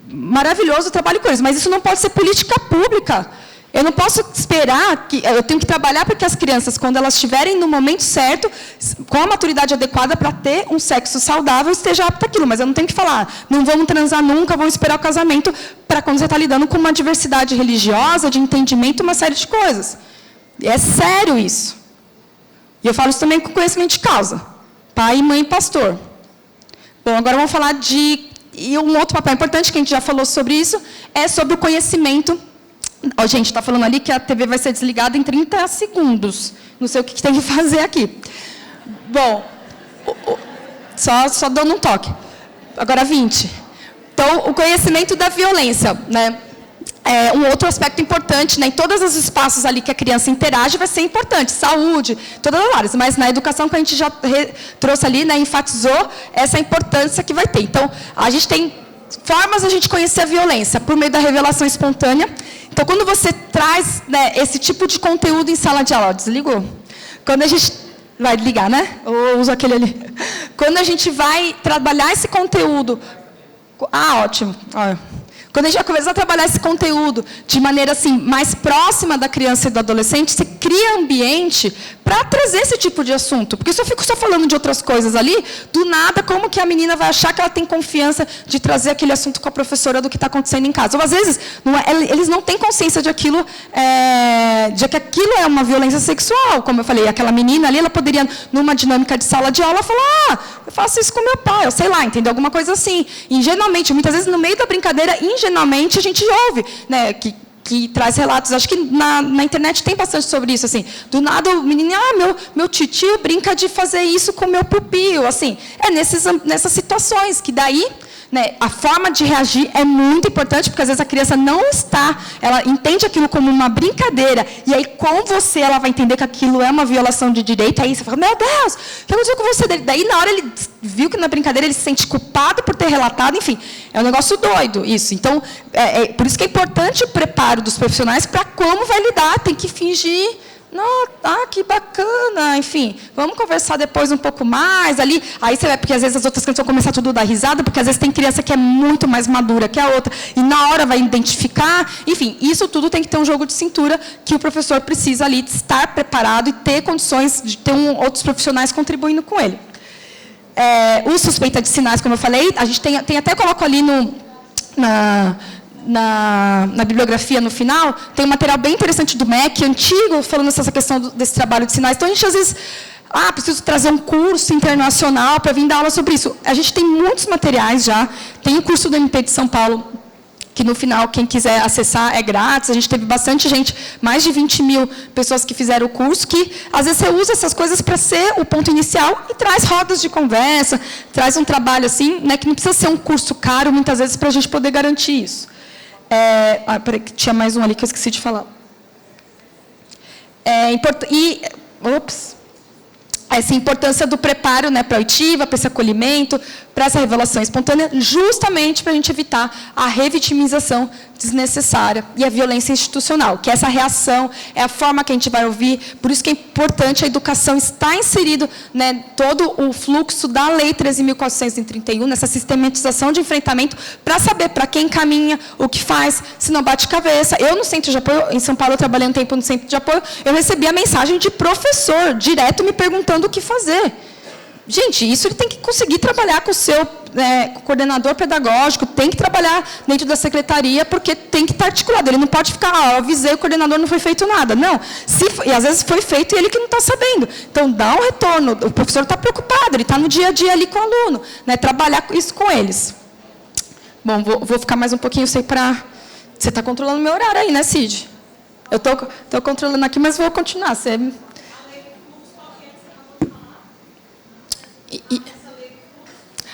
maravilhoso o trabalho com eles, mas isso não pode ser política pública. Eu não posso esperar, eu tenho que trabalhar para que as crianças, quando elas estiverem no momento certo, com a maturidade adequada para ter um sexo saudável, esteja apto àquilo. Mas eu não tenho que falar, não vamos transar nunca, vamos esperar o casamento, para quando você está lidando com uma diversidade religiosa, de entendimento, uma série de coisas. E é sério isso. E eu falo isso também com conhecimento de causa. Pai, mãe e pastor. Bom, agora vamos falar e um outro papel importante, que a gente já falou sobre isso, é sobre o conhecimento. Gente, está falando ali que a TV vai ser desligada em 30 segundos. Não sei o que tem que fazer aqui. Bom, só dando um toque. Agora 20. Então, o conhecimento da violência, né? É um outro aspecto importante, né? Em todos os espaços ali que a criança interage, vai ser importante. Saúde, todas as áreas. Mas na educação, que a gente já trouxe ali, né, enfatizou essa importância que vai ter. Então, a gente tem formas de a gente conhecer a violência, por meio da revelação espontânea. Então, quando você traz, né, esse tipo de conteúdo em sala de aula, desligou? Quando a gente vai ligar, né? Ou uso aquele ali. Quando a gente vai trabalhar esse conteúdo, ótimo. Quando a gente vai começar a trabalhar esse conteúdo de maneira assim mais próxima da criança e do adolescente, você cria ambiente para trazer esse tipo de assunto. Porque se eu fico só falando de outras coisas ali, do nada, como que a menina vai achar que ela tem confiança de trazer aquele assunto com a professora do que está acontecendo em casa? Ou, às vezes, eles não têm consciência de que aquilo é uma violência sexual. Como eu falei, aquela menina ali, ela poderia, numa dinâmica de sala de aula, falar, eu faço isso com meu pai, eu sei lá, entendeu? Alguma coisa assim. Ingenuamente, muitas vezes, no meio da brincadeira, ingenuamente, a gente ouve, né, que traz relatos, acho que na internet tem bastante sobre isso, assim, do nada o menino, meu titio brinca de fazer isso com meu pupilo, assim, nessas situações, que daí, né, a forma de reagir é muito importante, porque às vezes a criança ela entende aquilo como uma brincadeira, e aí com você ela vai entender que aquilo é uma violação de direito, aí você fala, meu Deus, o que aconteceu com você? Daí na hora ele viu que na brincadeira ele se sente culpado por ter relatado, enfim, é um negócio doido isso. Então, por isso que é importante o preparo dos profissionais para como vai lidar, tem que fingir. Não, que bacana, enfim, vamos conversar depois um pouco mais ali. Aí você vai, porque às vezes as outras crianças vão começar tudo a dar risada, porque às vezes tem criança que é muito mais madura que a outra, e na hora vai identificar, enfim, isso tudo tem que ter um jogo de cintura que o professor precisa ali estar preparado e ter condições de ter outros profissionais contribuindo com ele. O suspeita de sinais, como eu falei, a gente tem até coloco ali na bibliografia no final, tem um material bem interessante do MEC, antigo, falando essa questão desse trabalho de sinais. Então, a gente, às vezes, preciso trazer um curso internacional para vir dar aula sobre isso. A gente tem muitos materiais já, tem o curso do MP de São Paulo, que no final, quem quiser acessar é grátis. A gente teve bastante gente, mais de 20 mil pessoas que fizeram o curso, que às vezes você usa essas coisas para ser o ponto inicial e traz rodas de conversa, traz um trabalho assim, né, que não precisa ser um curso caro, muitas vezes, para a gente poder garantir isso. Peraí, tinha mais um ali que eu esqueci de falar. Essa importância do preparo, né, para a oitiva, para esse acolhimento, para essa revelação espontânea, justamente para a gente evitar a revitimização desnecessária e a violência institucional, que essa reação é a forma que a gente vai ouvir. Por isso que é importante a educação estar inserido, né, todo o fluxo da Lei 13.431, nessa sistematização de enfrentamento, para saber para quem caminha, o que faz, se não bate cabeça. Eu, no Centro de Apoio, em São Paulo, eu trabalhei um tempo no Centro de Apoio, eu recebi a mensagem de professor, direto me perguntando o que fazer. Gente, isso ele tem que conseguir trabalhar com o seu coordenador pedagógico, tem que trabalhar dentro da secretaria, porque tem que estar articulado. Ele não pode ficar, eu avisei o coordenador, não foi feito nada. Não. E às vezes foi feito e ele que não está sabendo. Então, dá um retorno. O professor está preocupado, ele está no dia a dia ali com o aluno, né, trabalhar isso com eles. Bom, vou ficar mais um pouquinho, sei para... Você está controlando o meu horário aí, né, Cid? Eu estou controlando aqui, mas vou continuar. Você...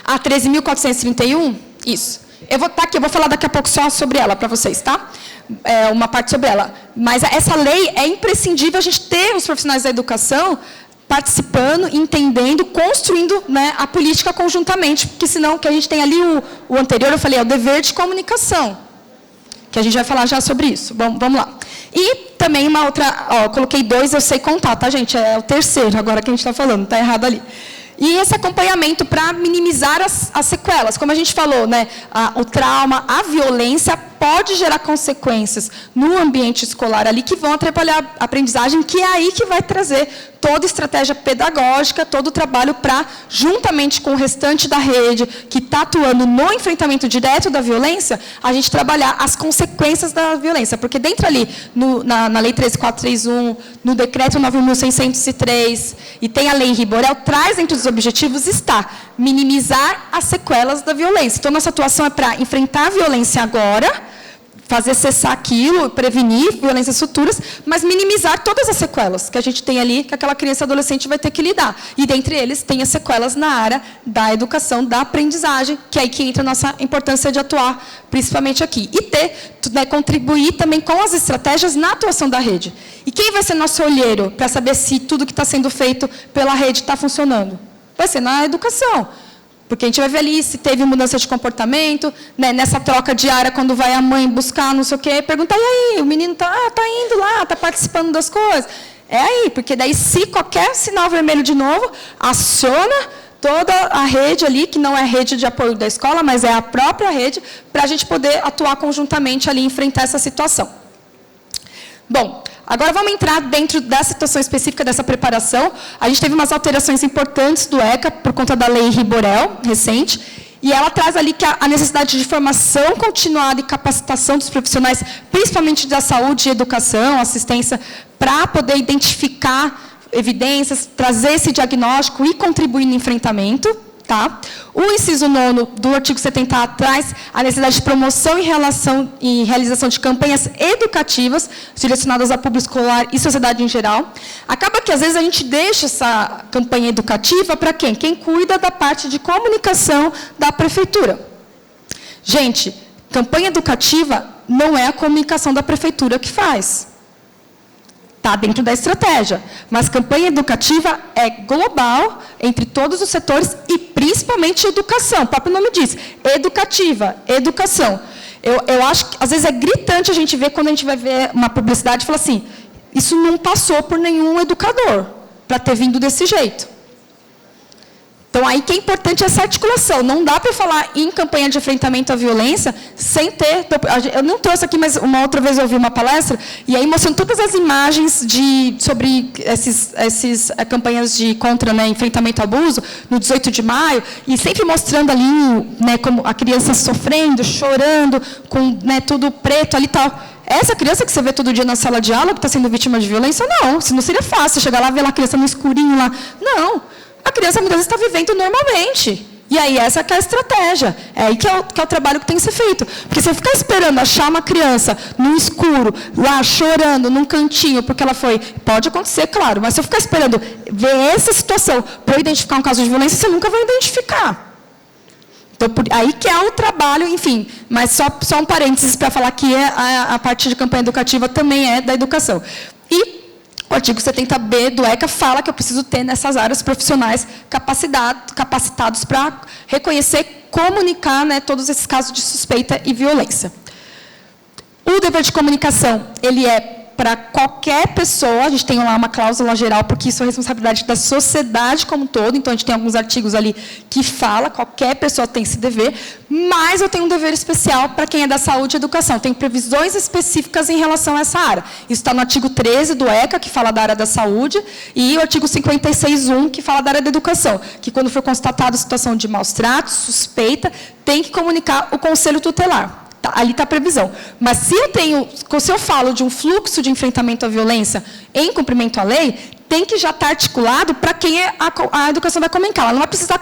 A 13.431? Isso. Eu vou estar aqui, eu vou falar daqui a pouco só sobre ela para vocês, tá? Uma parte sobre ela. Mas essa lei é imprescindível a gente ter os profissionais da educação participando, entendendo, construindo, né, a política conjuntamente, porque senão o que a gente tem ali, o anterior, eu falei, é o dever de comunicação, que a gente vai falar já sobre isso. Bom, vamos lá. E também uma outra, eu coloquei 2, eu sei contar, tá, gente? É o terceiro agora que a gente está falando, está errado ali. E esse acompanhamento para minimizar as sequelas. Como a gente falou, né, o trauma, a violência pode gerar consequências no ambiente escolar ali que vão atrapalhar a aprendizagem, que é aí que vai trazer toda a estratégia pedagógica, todo o trabalho para, juntamente com o restante da rede, que está atuando no enfrentamento direto da violência, a gente trabalhar as consequências da violência. Porque dentro ali, na Lei 13.431, no Decreto 9.603, e tem a Lei Henri Borel, traz entre os objetivos está minimizar as sequelas da violência. Então, nossa atuação é para enfrentar a violência agora, fazer cessar aquilo, prevenir violências futuras, mas minimizar todas as sequelas que a gente tem ali, que aquela criança e adolescente vai ter que lidar. E, dentre eles, tem as sequelas na área da educação, da aprendizagem, que é aí que entra a nossa importância de atuar, principalmente aqui. E contribuir também com as estratégias na atuação da rede. E quem vai ser nosso olheiro para saber se tudo que está sendo feito pela rede está funcionando? Vai ser na educação. Porque a gente vai ver ali se teve mudança de comportamento, né, nessa troca diária, quando vai a mãe buscar não sei o quê, pergunta, e aí, o menino está indo lá, está participando das coisas? É aí, porque daí, se qualquer sinal vermelho de novo, aciona toda a rede ali, que não é rede de apoio da escola, mas é a própria rede, para a gente poder atuar conjuntamente ali e enfrentar essa situação. Bom, agora vamos entrar dentro da situação específica dessa preparação. A gente teve umas alterações importantes do ECA, por conta da Lei Henri Borel, recente, e ela traz ali que a necessidade de formação continuada e capacitação dos profissionais, principalmente da saúde e educação, assistência, para poder identificar evidências, trazer esse diagnóstico e contribuir no enfrentamento. Tá? O inciso 9º do artigo 70 traz a necessidade de promoção e realização de campanhas educativas direcionadas ao público escolar e sociedade em geral. Acaba que, às vezes, a gente deixa essa campanha educativa para quem? Quem cuida da parte de comunicação da prefeitura. Gente, campanha educativa não é a comunicação da prefeitura que faz. Está dentro da estratégia, mas campanha educativa é global, entre todos os setores, e principalmente educação. O próprio nome diz, educativa, educação. Eu acho que, às vezes, é gritante a gente ver, quando a gente vai ver uma publicidade, e fala assim, isso não passou por nenhum educador, para ter vindo desse jeito. Então, aí que é importante essa articulação. Não dá para falar em campanha de enfrentamento à violência sem ter... Eu não trouxe aqui, mas uma outra vez eu ouvi uma palestra, e aí mostrando todas as imagens sobre esses campanhas de contra, né, enfrentamento ao abuso, no 18 de maio, e sempre mostrando ali, né, como a criança sofrendo, chorando, com, né, tudo preto ali e tal. Essa criança que você vê todo dia na sala de aula, que está sendo vítima de violência, não. Não seria fácil chegar lá e ver a criança no escurinho lá. Não. A criança, muitas vezes, está vivendo normalmente. E aí, essa que é a estratégia. É aí que é o trabalho que tem que ser feito. Porque se eu ficar esperando achar uma criança no escuro, lá chorando, num cantinho, porque ela foi... Pode acontecer, claro, mas se eu ficar esperando ver essa situação para eu identificar um caso de violência, você nunca vai identificar. Então, aí que é o trabalho, enfim. Mas só um parênteses para falar que a parte de campanha educativa também é da educação. E o artigo 70B do ECA fala que eu preciso ter nessas áreas profissionais capacitados para reconhecer, comunicar, né, todos esses casos de suspeita e violência. O dever de comunicação, ele é para qualquer pessoa, a gente tem lá uma cláusula geral, porque isso é responsabilidade da sociedade como um todo, então a gente tem alguns artigos ali que fala, qualquer pessoa tem esse dever, mas eu tenho um dever especial para quem é da saúde e educação, tem previsões específicas em relação a essa área. Isso está no artigo 13 do ECA, que fala da área da saúde, e o artigo 56.1, que fala da área da educação, que quando for constatada situação de maus tratos, suspeita, tem que comunicar o conselho tutelar. Ali está a previsão. Mas se eu falo de um fluxo de enfrentamento à violência em cumprimento à lei, tem que já estar articulado para quem a educação vai comunicar. Ela não vai precisar,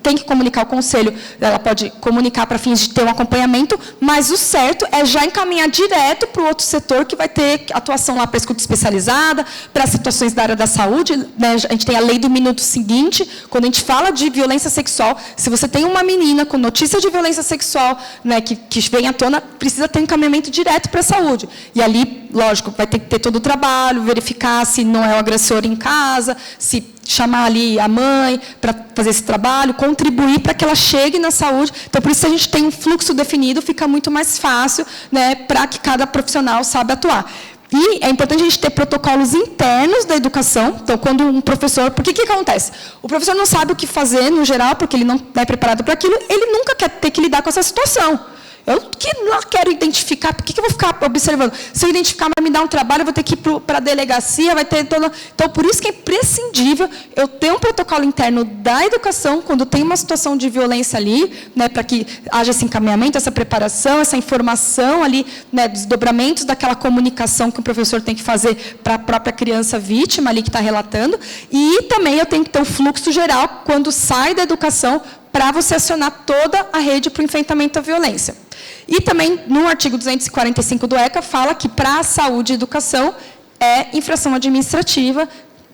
tem que comunicar ao conselho, ela pode comunicar para fins de ter um acompanhamento, mas o certo é já encaminhar direto para o outro setor que vai ter atuação lá para escuta especializada, para situações da área da saúde, né? A gente tem a lei do minuto seguinte, quando a gente fala de violência sexual, se você tem uma menina com notícia de violência sexual, né, que vem à tona, precisa ter encaminhamento direto para a saúde. E ali, lógico, vai ter que ter todo o trabalho, verificar se não é o agressor em casa, se chamar ali a mãe para fazer esse trabalho, contribuir para que ela chegue na saúde. Então, por isso, se a gente tem um fluxo definido, fica muito mais fácil, né, para que cada profissional saiba atuar. E é importante a gente ter protocolos internos da educação. Então, quando um professor... Por que acontece? O professor não sabe o que fazer, no geral, porque ele não é preparado para aquilo, ele nunca quer ter que lidar com essa situação. Eu que não quero identificar, por que eu vou ficar observando? Se eu identificar, vai me dar um trabalho, eu vou ter que ir para a delegacia, vai ter todo... Então, por isso que é imprescindível eu ter um protocolo interno da educação, quando tem uma situação de violência ali, né, para que haja esse encaminhamento, essa preparação, essa informação ali, né, desdobramentos daquela comunicação que o professor tem que fazer para a própria criança vítima ali que está relatando. E também eu tenho que ter um fluxo geral, quando sai da educação, para você acionar toda a rede para o enfrentamento à violência. E também, no artigo 245 do ECA, fala que para a saúde e educação é infração administrativa,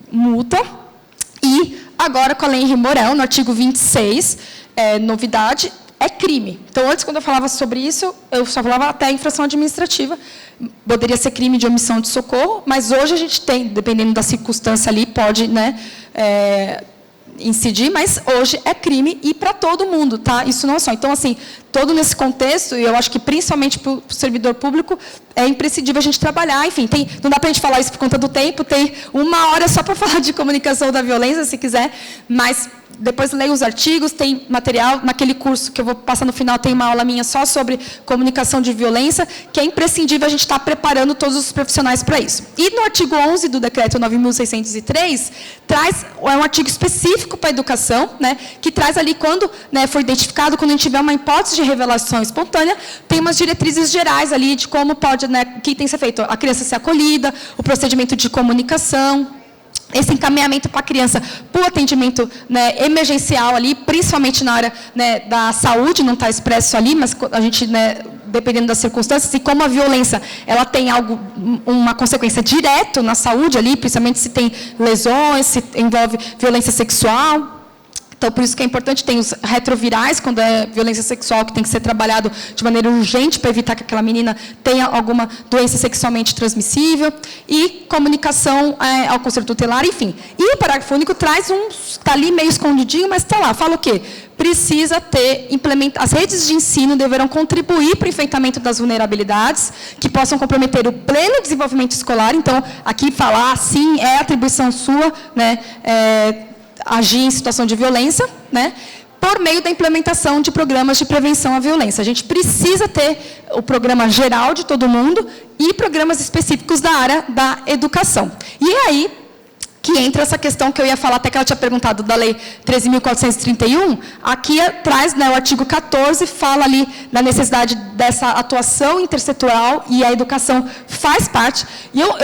multa. E agora, com a lei Henri Borel, no artigo 26, novidade, é crime. Então, antes, quando eu falava sobre isso, eu só falava até infração administrativa. Poderia ser crime de omissão de socorro, mas hoje a gente tem, dependendo da circunstância ali, pode, né, incidir, mas hoje é crime e para todo mundo, tá? Isso não é só. Então, assim, todo nesse contexto, e eu acho que principalmente para o servidor público, é imprescindível a gente trabalhar. Enfim, não dá para a gente falar isso por conta do tempo, tem 1 hora só para falar de comunicação da violência, se quiser, mas depois leia os artigos, tem material, naquele curso que eu vou passar no final, tem uma aula minha só sobre comunicação de violência, que é imprescindível a gente estar preparando todos os profissionais para isso. E no artigo 11 do decreto 9.603, é um artigo específico para a educação, né, que traz ali, quando, né, for identificado, quando a gente tiver uma hipótese de revelação espontânea, tem umas diretrizes gerais ali de como pode, né, o que tem que ser feito, a criança ser acolhida, o procedimento de comunicação, esse encaminhamento para a criança, para o atendimento, né, emergencial ali, principalmente na área, né, da saúde, não está expresso ali, mas a gente, né, dependendo das circunstâncias, e como a violência ela tem uma consequência direta na saúde ali, principalmente se tem lesões, se envolve violência sexual. Então, por isso que é importante, tem os retrovirais, quando é violência sexual, que tem que ser trabalhado de maneira urgente para evitar que aquela menina tenha alguma doença sexualmente transmissível, e comunicação ao conselho tutelar, enfim. E o parágrafo único traz está ali meio escondidinho, mas está lá, fala o quê? Precisa ter, as redes de ensino deverão contribuir para o enfrentamento das vulnerabilidades que possam comprometer o pleno desenvolvimento escolar. Então, aqui falar, sim, é atribuição sua, né, agir em situação de violência, né, por meio da implementação de programas de prevenção à violência. A gente precisa ter o programa geral de todo mundo e programas específicos da área da educação. E aí, que entra essa questão que eu ia falar, até que ela tinha perguntado, da Lei 13.431, aqui traz, né, o artigo 14, fala ali da necessidade dessa atuação intersetorial, e a educação faz parte. E eu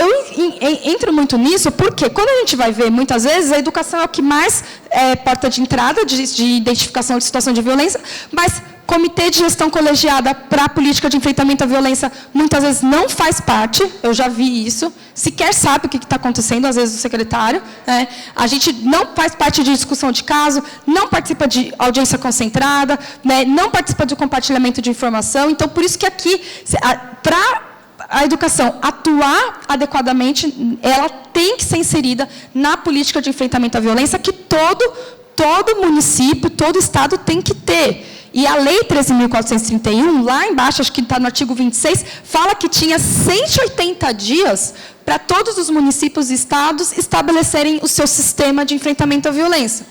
entro muito nisso, porque quando a gente vai ver, muitas vezes, a educação é o que mais é porta de entrada, de identificação de situação de violência, mas comitê de gestão colegiada para a política de enfrentamento à violência, muitas vezes não faz parte, eu já vi isso, sequer sabe o que está acontecendo, às vezes o secretário, né? A gente não faz parte de discussão de caso, não participa de audiência concentrada, né? Não participa de compartilhamento de informação, então, por isso que aqui, para a educação atuar adequadamente, ela tem que ser inserida na política de enfrentamento à violência, que todo município, todo estado tem que ter. E a Lei 13.431, lá embaixo, acho que está no artigo 26, fala que tinha 180 dias para todos os municípios e estados estabelecerem o seu sistema de enfrentamento à violência.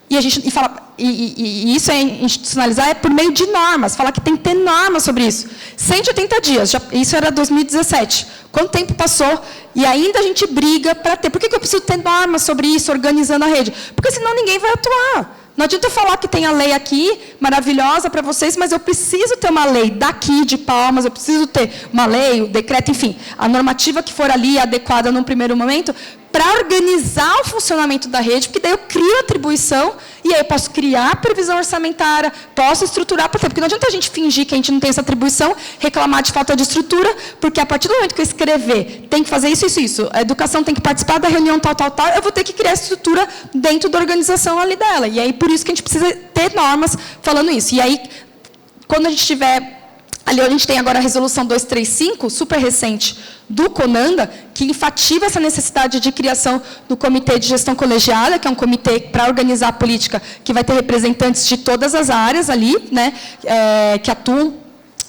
E isso é institucionalizar é por meio de normas, fala que tem que ter normas sobre isso. 180 dias, isso era 2017. Quanto tempo passou? E ainda a gente briga para ter. Por que eu preciso ter normas sobre isso, organizando a rede? Porque senão ninguém vai atuar. Não adianta eu falar que tem a lei aqui, maravilhosa para vocês, mas eu preciso ter uma lei daqui, de Palmas, eu preciso ter uma lei, o decreto, enfim, a normativa que for ali adequada num primeiro momento, para organizar o funcionamento da rede, porque daí eu crio atribuição, e aí eu posso criar previsão orçamentária, posso estruturar, porque não adianta a gente fingir que a gente não tem essa atribuição, reclamar de falta de estrutura, porque a partir do momento que eu escrever, tem que fazer isso, isso, isso, a educação tem que participar da reunião tal, tal, tal, eu vou ter que criar estrutura dentro da organização ali dela. E aí, por isso que a gente precisa ter normas falando isso. E aí, quando a gente tiver... Ali a gente tem agora a resolução 235, super recente, do CONANDA, que enfatiza essa necessidade de criação do Comitê de Gestão Colegiada, que é um comitê para organizar a política, que vai ter representantes de todas as áreas ali, né, que atuam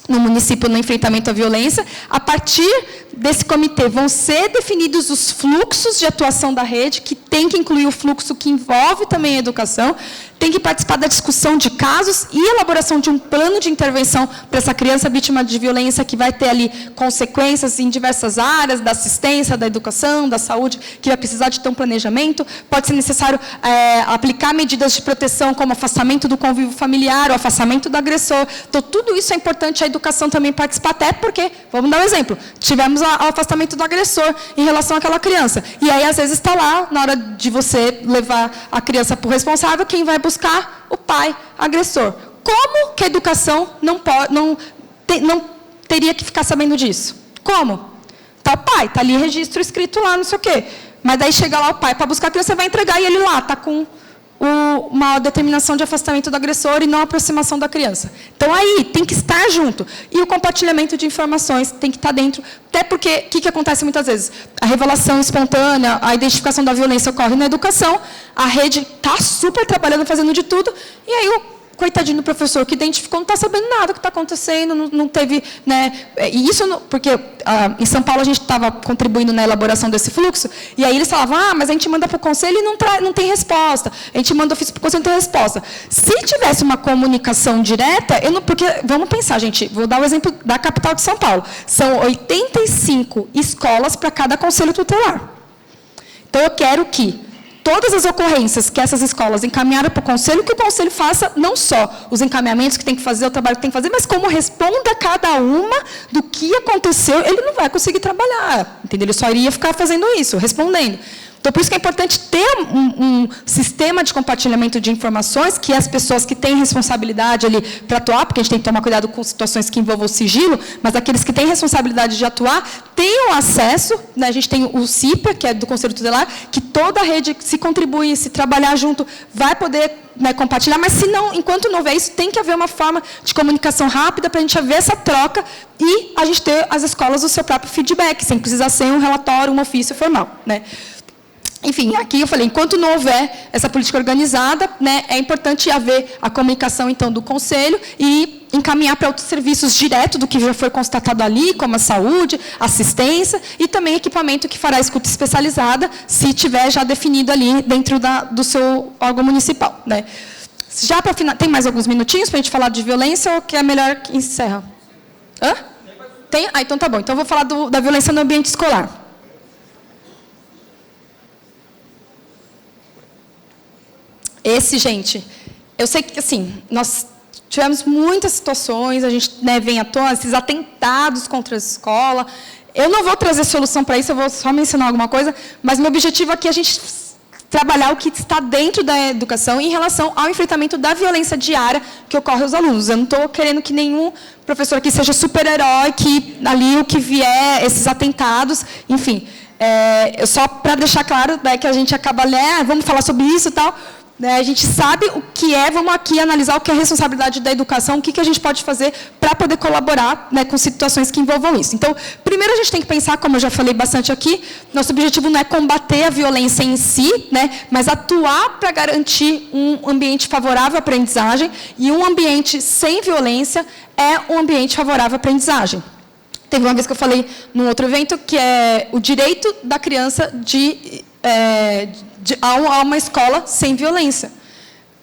no município no enfrentamento à violência. A partir desse comitê vão ser definidos os fluxos de atuação da rede, que tem que incluir o fluxo que envolve também a educação, tem que participar da discussão de casos e elaboração de um plano de intervenção para essa criança vítima de violência, que vai ter ali consequências em diversas áreas, da assistência, da educação, da saúde, que vai precisar de ter um planejamento. Pode ser necessário aplicar medidas de proteção, como afastamento do convívio familiar, o afastamento do agressor. Então, tudo isso é importante a educação também participar, até porque, vamos dar um exemplo, tivemos o afastamento do agressor em relação àquela criança. E aí, às vezes, está lá, na hora de você levar a criança para o responsável, quem vai buscar? O pai agressor. Como que a educação não teria que ficar sabendo disso? Como? Tá o pai, está ali registro escrito lá, não sei o quê. Mas daí chega lá o pai para buscar a criança, vai entregar e ele lá está com uma determinação de afastamento do agressor e não aproximação da criança. Então, aí, tem que estar junto. E o compartilhamento de informações tem que estar dentro. Até porque, o que acontece muitas vezes? A revelação espontânea, a identificação da violência ocorre na educação, a rede está super trabalhando, fazendo de tudo, e aí o coitadinho do professor que identificou não está sabendo nada do que está acontecendo, não teve... Né, e isso, porque em São Paulo a gente estava contribuindo na elaboração desse fluxo, e aí eles falavam, mas a gente manda para o conselho e não tem resposta, a gente manda ofício para o conselho e não tem resposta. Se tivesse uma comunicação direta, porque, vamos pensar, gente, vou dar o exemplo da capital de São Paulo, são 85 escolas para cada conselho tutelar. Então, eu quero que todas as ocorrências que essas escolas encaminharam para o conselho, que o conselho faça não só os encaminhamentos que tem que fazer, o trabalho que tem que fazer, mas como responda cada uma do que aconteceu, ele não vai conseguir trabalhar, entendeu? Ele só iria ficar fazendo isso, respondendo. Então, por isso que é importante ter um sistema de compartilhamento de informações, que as pessoas que têm responsabilidade ali para atuar, porque a gente tem que tomar cuidado com situações que envolvam o sigilo, mas aqueles que têm responsabilidade de atuar, tenham acesso, né? A gente tem o CIPA, que é do Conselho Tutelar, que toda a rede, se contribuir, se trabalhar junto, vai poder, né, compartilhar, mas se não, enquanto não houver isso, tem que haver uma forma de comunicação rápida para a gente haver essa troca e a gente ter as escolas o seu próprio feedback, sem precisar ser um relatório, um ofício formal, né? Enfim, aqui eu falei, enquanto não houver essa política organizada, né, é importante haver a comunicação, então, do conselho e encaminhar para outros serviços direto do que já foi constatado ali, como a saúde, assistência e também equipamento que fará escuta especializada, se tiver já definido ali dentro do seu órgão municipal, né. Já para final, tem mais alguns minutinhos para a gente falar de violência ou que é melhor que encerra? Hã? Tem? Então tá bom. Então eu vou falar da violência no ambiente escolar. gente, eu sei que, assim, nós tivemos muitas situações, a gente, né, vem à tona, esses atentados contra a escola. Eu não vou trazer solução para isso, eu vou só mencionar alguma coisa, mas meu objetivo aqui é a gente trabalhar o que está dentro da educação em relação ao enfrentamento da violência diária que ocorre aos alunos. Eu não estou querendo que nenhum professor aqui seja super-herói, que ali o que vier, esses atentados, enfim. Só para deixar claro, né, que a gente acaba, né, vamos falar sobre isso e tal, né, a gente sabe o que é, vamos aqui analisar o que é a responsabilidade da educação, o que a gente pode fazer para poder colaborar, né, com situações que envolvam isso. Então, primeiro a gente tem que pensar, como eu já falei bastante aqui, nosso objetivo não é combater a violência em si, né, mas atuar para garantir um ambiente favorável à aprendizagem, e um ambiente sem violência é um ambiente favorável à aprendizagem. Teve uma vez que eu falei num outro evento, que é o direito da criança a uma escola sem violência.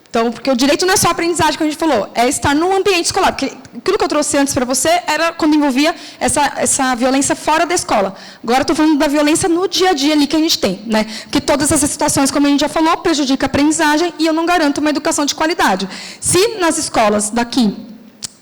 Então, porque o direito não é só a aprendizagem, que a gente falou, é estar num ambiente escolar. Porque aquilo que eu trouxe antes para você era quando envolvia essa violência fora da escola. Agora, estou falando da violência no dia a dia ali que a gente tem, né? Porque todas essas situações, como a gente já falou, prejudicam a aprendizagem e eu não garanto uma educação de qualidade. Se nas escolas daqui,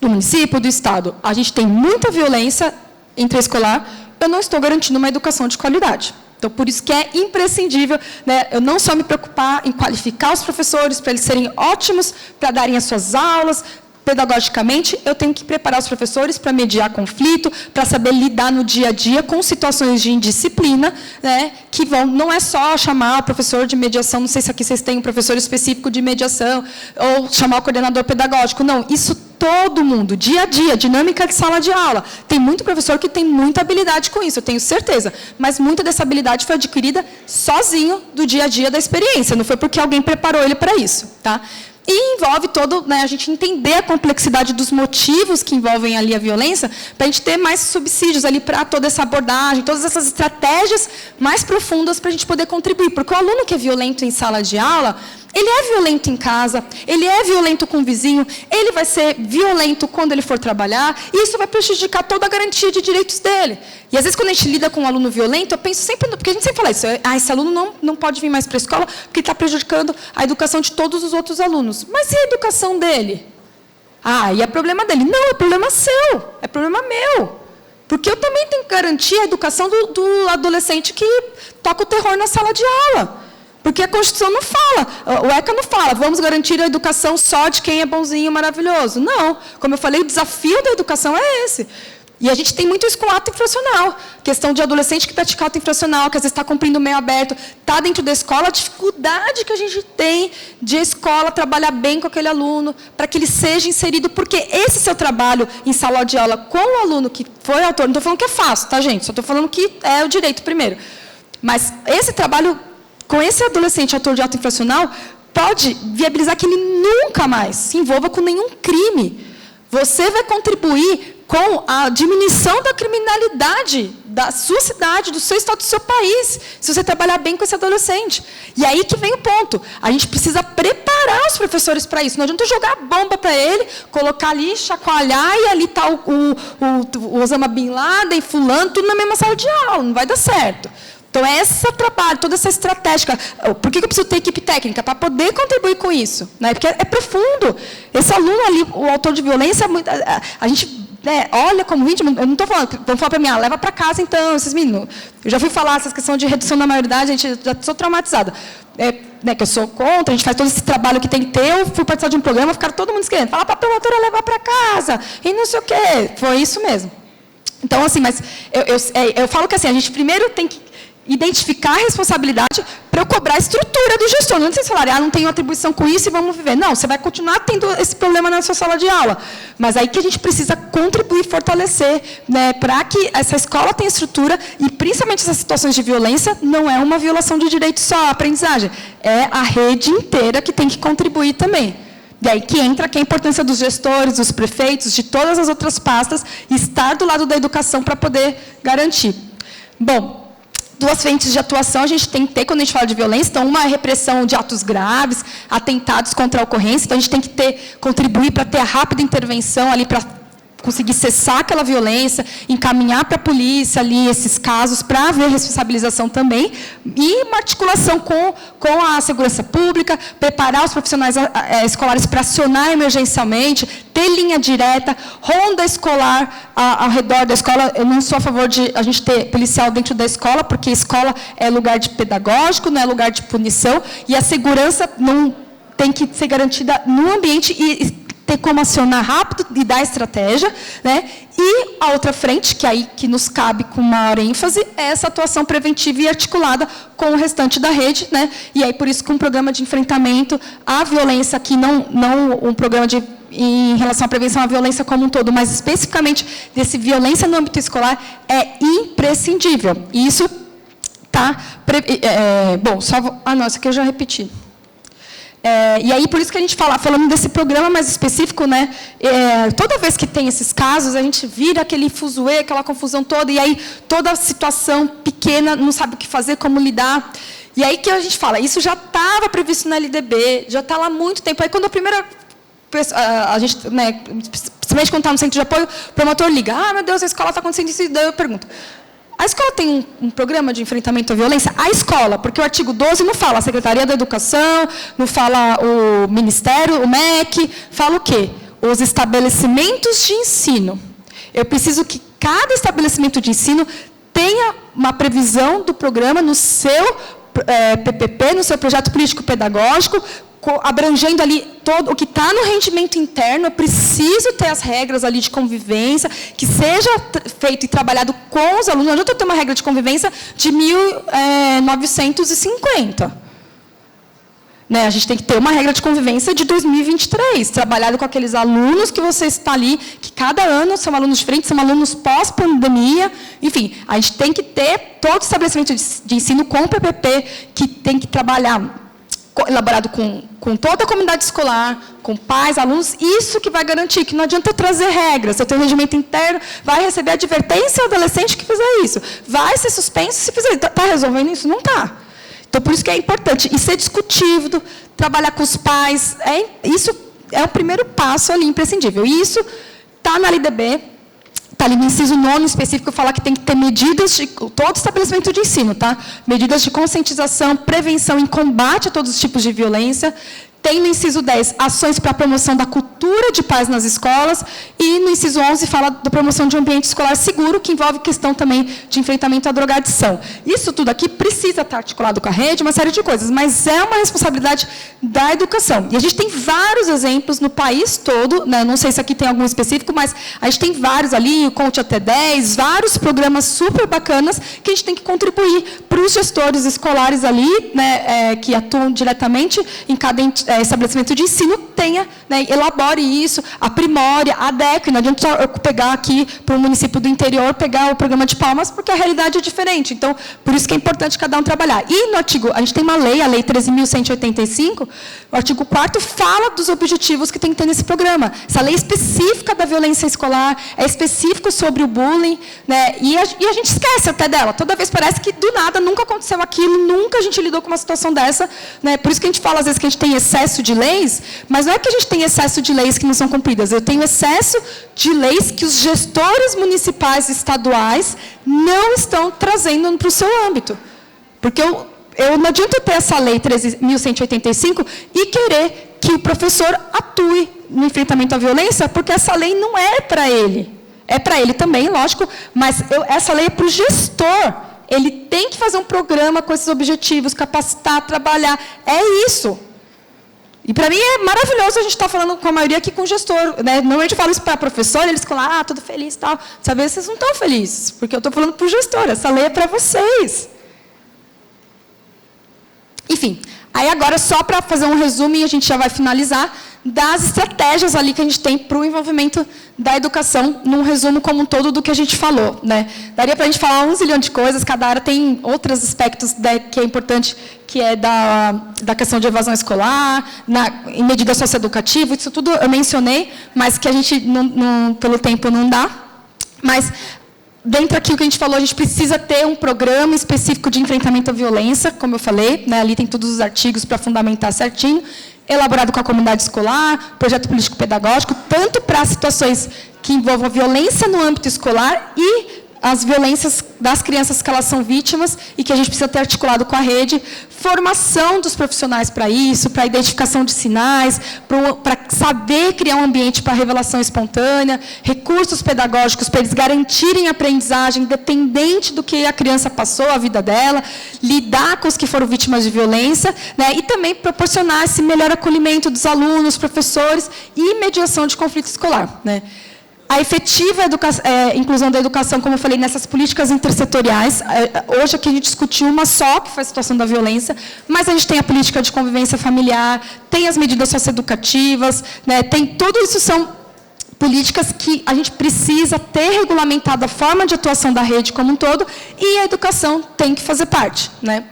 do município, do estado, a gente tem muita violência intraescolar, eu não estou garantindo uma educação de qualidade. Então, por isso que é imprescindível, né, eu não só me preocupar em qualificar os professores, para eles serem ótimos, para darem as suas aulas, pedagogicamente, eu tenho que preparar os professores para mediar conflito, para saber lidar no dia a dia com situações de indisciplina, né, que não é só chamar o professor de mediação, não sei se aqui vocês têm um professor específico de mediação, ou chamar o coordenador pedagógico, não, isso todo mundo, dia a dia, dinâmica de sala de aula. Tem muito professor que tem muita habilidade com isso, eu tenho certeza, mas muita dessa habilidade foi adquirida sozinho do dia a dia da experiência, não foi porque alguém preparou ele para isso, tá? E envolve todo, né, a gente entender a complexidade dos motivos que envolvem ali a violência, para a gente ter mais subsídios ali para toda essa abordagem, todas essas estratégias mais profundas para a gente poder contribuir. Porque o aluno que é violento em sala de aula, ele é violento em casa, ele é violento com o vizinho, ele vai ser violento quando ele for trabalhar, e isso vai prejudicar toda a garantia de direitos dele. E, às vezes, quando a gente lida com um aluno violento, eu penso sempre, porque a gente sempre fala isso, esse aluno não pode vir mais para a escola, porque está prejudicando a educação de todos os outros alunos. Mas e a educação dele? E é problema dele. Não, é problema seu, é problema meu. Porque eu também tenho que garantir a educação do adolescente que toca o terror na sala de aula. Porque a Constituição não fala, o ECA não fala, vamos garantir a educação só de quem é bonzinho, maravilhoso. Não, como eu falei, o desafio da educação é esse. E a gente tem muito isso com ato infracional. Questão de adolescente que pratica ato infracional, que às vezes está cumprindo o meio aberto, está dentro da escola, a dificuldade que a gente tem de a escola trabalhar bem com aquele aluno, para que ele seja inserido, porque esse seu trabalho em sala de aula com o aluno que foi autor, não estou falando que é fácil, tá, gente? Só estou falando que é o direito primeiro. Mas esse trabalho com esse adolescente autor de ato infracional, pode viabilizar que ele nunca mais se envolva com nenhum crime. Você vai contribuir com a diminuição da criminalidade da sua cidade, do seu estado, do seu país, se você trabalhar bem com esse adolescente. E aí que vem o ponto. A gente precisa preparar os professores para isso. Não adianta jogar bomba para ele, colocar ali, chacoalhar, e ali está o Osama Bin Laden, fulano, tudo na mesma sala de aula. Não vai dar certo. Então, esse trabalho, toda essa estratégia. Por que eu preciso ter equipe técnica? Para poder contribuir com isso. Né? Porque é profundo. Esse aluno ali, o autor de violência, a gente olha como vítima, eu não estou falando, vão falar para mim, leva para casa, então, esses meninos. Eu já fui falar essa questão de redução da maioridade, a gente já sou traumatizada. Que eu sou contra, a gente faz todo esse trabalho que tem que ter, eu fui participar de um programa, ficaram todo mundo esquecendo. Fala para a promotora levar para casa, e não sei o quê. Foi isso mesmo. Então, assim, mas eu falo que assim, a gente primeiro tem que identificar a responsabilidade para eu cobrar a estrutura do gestor. Não sei se falar, não tenho atribuição com isso e vamos viver. Não, você vai continuar tendo esse problema na sua sala de aula. Mas aí que a gente precisa contribuir, fortalecer, né, para que essa escola tenha estrutura e, principalmente, essas situações de violência, não é uma violação de direito só a aprendizagem. É a rede inteira que tem que contribuir também. E aí que entra a importância dos gestores, dos prefeitos, de todas as outras pastas, estar do lado da educação para poder garantir. Bom, duas frentes de atuação a gente tem que ter quando a gente fala de violência. Então, uma é a repressão de atos graves, atentados contra a ocorrência. Então, a gente tem que contribuir para ter a rápida intervenção ali para conseguir cessar aquela violência, encaminhar para a polícia ali esses casos para haver responsabilização também, e uma articulação com a segurança pública, preparar os profissionais escolares para acionar emergencialmente, ter linha direta, ronda escolar ao redor da escola. Eu não sou a favor de a gente ter policial dentro da escola, porque escola é lugar de pedagógico, não é lugar de punição, e a segurança não tem que ser garantida no ambiente e ter como acionar rápido e dar estratégia, né? E a outra frente, que aí que nos cabe com maior ênfase, é essa atuação preventiva e articulada com o restante da rede, né? E aí, por isso, com um programa de enfrentamento à violência, aqui não um programa em relação à prevenção à violência como um todo, mas especificamente desse violência no âmbito escolar, é imprescindível. E isso está... bom, só... não, isso aqui eu já repeti. E aí, por isso que a gente falando desse programa mais específico, né, toda vez que tem esses casos, a gente vira aquele fuzuê, aquela confusão toda, e aí toda a situação pequena, não sabe o que fazer, como lidar. E aí que a gente fala, isso já estava previsto na LDB, já está lá há muito tempo. Aí, quando a primeira pessoa, a gente, né, principalmente quando está no centro de apoio, o promotor liga, meu Deus, a escola está acontecendo isso, e daí eu pergunto, a escola tem um programa de enfrentamento à violência? A escola, porque o artigo 12 não fala a Secretaria da Educação, não fala o Ministério, o MEC, fala o quê? Os estabelecimentos de ensino. Eu preciso que cada estabelecimento de ensino tenha uma previsão do programa no seu PPP, no seu projeto político-pedagógico, abrangendo ali todo o que está no rendimento interno. Eu preciso ter as regras ali de convivência, que seja feito e trabalhado com os alunos. Não adianta eu ter uma regra de convivência de 1950. Né? A gente tem que ter uma regra de convivência de 2023, trabalhado com aqueles alunos que você está ali, que cada ano são alunos diferentes, são alunos pós-pandemia. Enfim, a gente tem que ter todo o estabelecimento de ensino com o PPP, que tem que trabalhar elaborado com toda a comunidade escolar, com pais, alunos, isso que vai garantir que não adianta eu trazer regras. Eu tenho um regimento interno, vai receber advertência ao adolescente que fizer isso, vai ser suspenso se fizer. Está resolvendo isso? Não está. Então, por isso que é importante. E ser discutido, trabalhar com os pais, isso é o primeiro passo ali, imprescindível. E isso está na LDB, está ali no inciso 9 específico, fala que tem que ter medidas de todo estabelecimento de ensino, tá? Medidas de conscientização, prevenção e combate a todos os tipos de violência. Tem no inciso 10, ações para a promoção da cultura de paz nas escolas. E no inciso 11, fala da promoção de um ambiente escolar seguro, que envolve questão também de enfrentamento à drogadição. Isso tudo aqui precisa estar articulado com a rede, uma série de coisas, mas é uma responsabilidade da educação. E a gente tem vários exemplos no país todo, né? Não sei se aqui tem algum específico, mas a gente tem vários ali, o Conte até 10, vários programas super bacanas que a gente tem que contribuir para os gestores escolares ali, né, que atuam diretamente em cada estabelecimento de ensino, tenha, né, elabore isso, aprimore, adeque. Não adianta eu pegar aqui para um município do interior, pegar o programa de Palmas, porque a realidade é diferente. Então, por isso que é importante cada um trabalhar. E no artigo, a gente tem uma lei, a Lei 13.185, o artigo 4º fala dos objetivos que tem que ter nesse programa. Essa lei é específica da violência escolar, é específico sobre o bullying, né, e a gente esquece até dela. Toda vez parece que, do nada, nunca aconteceu aquilo, nunca a gente lidou com uma situação dessa, né. Por isso que a gente fala, às vezes, que a gente tem excesso de leis, mas não é que a gente tem excesso de leis que não são cumpridas. Eu tenho excesso de leis que os gestores municipais e estaduais não estão trazendo para o seu âmbito. Porque eu não adianta ter essa lei 13.185 e querer que o professor atue no enfrentamento à violência, porque essa lei não é para ele. É para ele também, lógico, mas essa lei é para o gestor. Ele tem que fazer um programa com esses objetivos, capacitar, trabalhar. É isso. E, para mim, é maravilhoso a gente estar falando com a maioria aqui com o gestor. Né? Normalmente eu falo isso para professor, eles ficam lá, tudo feliz e tal. Sabe, vocês não estão felizes, porque eu estou falando para o gestor. Essa lei é para vocês. Enfim, aí agora, só para fazer um resumo, e a gente já vai finalizar, das estratégias ali que a gente tem para o envolvimento da educação, num resumo como um todo do que a gente falou. Né? Daria para a gente falar 1 zilhão de coisas, cada área tem outros aspectos que é importante, que é da questão de evasão escolar, em medida socioeducativa, isso tudo eu mencionei, mas que a gente, pelo tempo, não dá. Mas, dentro aqui, o que a gente falou, a gente precisa ter um programa específico de enfrentamento à violência, como eu falei, né? Ali tem todos os artigos para fundamentar certinho. elaborado com a comunidade escolar, projeto político-pedagógico, tanto para situações que envolvam violência no âmbito escolar e as violências das crianças que elas são vítimas e que a gente precisa ter articulado com a rede, formação dos profissionais para isso, para identificação de sinais, para saber criar um ambiente para revelação espontânea, recursos pedagógicos para eles garantirem a aprendizagem independente do que a criança passou, a vida dela, lidar com os que foram vítimas de violência, né, e também proporcionar esse melhor acolhimento dos alunos, professores e mediação de conflito escolar, né. A efetiva inclusão da educação, como eu falei, nessas políticas intersetoriais. Hoje aqui a gente discutiu uma só, que foi a situação da violência, mas a gente tem a política de convivência familiar, tem as medidas socioeducativas, né, tem tudo isso são políticas que a gente precisa ter regulamentado a forma de atuação da rede como um todo, e a educação tem que fazer parte, né.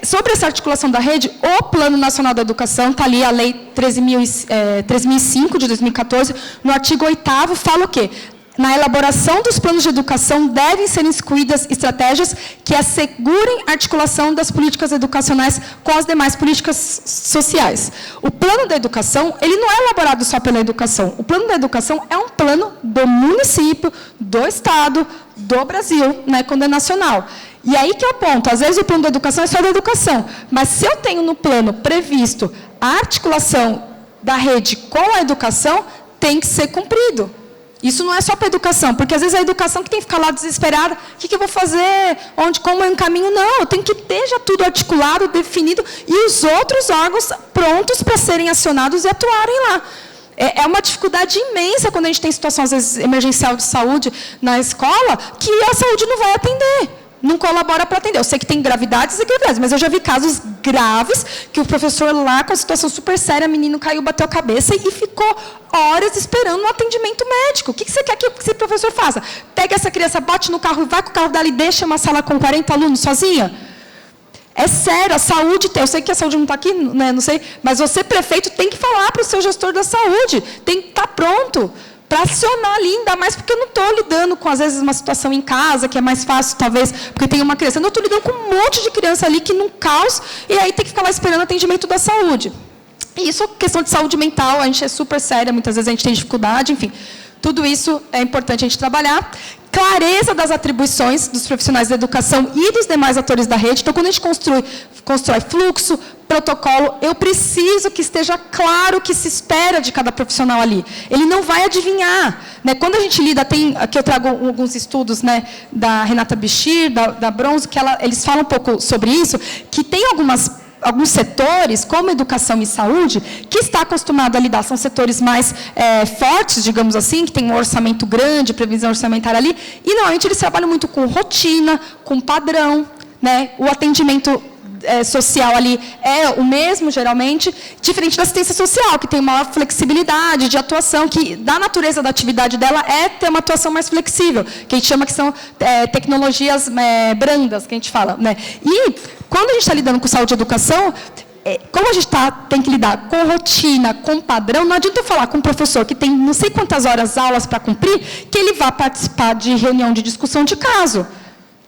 Sobre essa articulação da rede, o Plano Nacional da Educação, está ali a Lei 13.005, de 2014, no artigo 8º, fala o quê? Na elaboração dos planos de educação, devem ser incluídas estratégias que assegurem a articulação das políticas educacionais com as demais políticas sociais. O plano da educação, ele não é elaborado só pela educação. O plano da educação é um plano do município, do Estado, do Brasil, né, quando é nacional. E aí que é o ponto, às vezes o plano da educação é só da educação, mas se eu tenho no plano previsto a articulação da rede com a educação, tem que ser cumprido. Isso não é só para a educação, porque às vezes é a educação que tem que ficar lá desesperada, o que eu vou fazer, como eu encaminho? Não, eu tenho que ter já tudo articulado, definido, e os outros órgãos prontos para serem acionados e atuarem lá. É uma dificuldade imensa quando a gente tem situação, às vezes, emergencial de saúde na escola, que a saúde não vai atender. Não colabora para atender. Eu sei que tem gravidades e gravidades, mas eu já vi casos graves que o professor lá, com a situação super séria, o menino caiu, bateu a cabeça e ficou horas esperando um atendimento médico. O que você quer que esse professor faça? Pega essa criança, bote no carro e vai com o carro dela e deixa uma sala com 40 alunos sozinha? É sério, a saúde tem. Eu sei que a saúde não está aqui, né, não sei, mas você, prefeito, tem que falar para o seu gestor da saúde. Tem que estar pronto para acionar ali, ainda mais porque eu não estou lidando com, às vezes, uma situação em casa, que é mais fácil, talvez, porque tem uma criança. Eu não estou lidando com um monte de criança ali que num caos, e aí tem que ficar lá esperando atendimento da saúde. E isso, questão de saúde mental, a gente é super séria, muitas vezes a gente tem dificuldade, enfim. Tudo isso é importante a gente trabalhar. Clareza das atribuições dos profissionais da educação e dos demais atores da rede. Então, quando a gente constrói fluxo, protocolo, eu preciso que esteja claro o que se espera de cada profissional ali. Ele não vai adivinhar, né? Quando a gente lida, aqui eu trago alguns estudos, né, da Renata Bichir, da Bronze, que eles falam um pouco sobre isso, que tem alguns setores, como educação e saúde, que está acostumado a lidar, são setores mais fortes, digamos assim, que tem um orçamento grande, previsão orçamentária ali, e normalmente eles trabalham muito com rotina, com padrão, né? O atendimento social ali é o mesmo, geralmente, diferente da assistência social, que tem maior flexibilidade de atuação, que da natureza da atividade dela é ter uma atuação mais flexível, que a gente chama que são tecnologias brandas, que a gente fala, né? E quando a gente está lidando com saúde e educação, como a gente tem que lidar com rotina, com padrão, não adianta eu falar com um professor que tem não sei quantas horas aulas para cumprir, que ele vá participar de reunião de discussão de caso.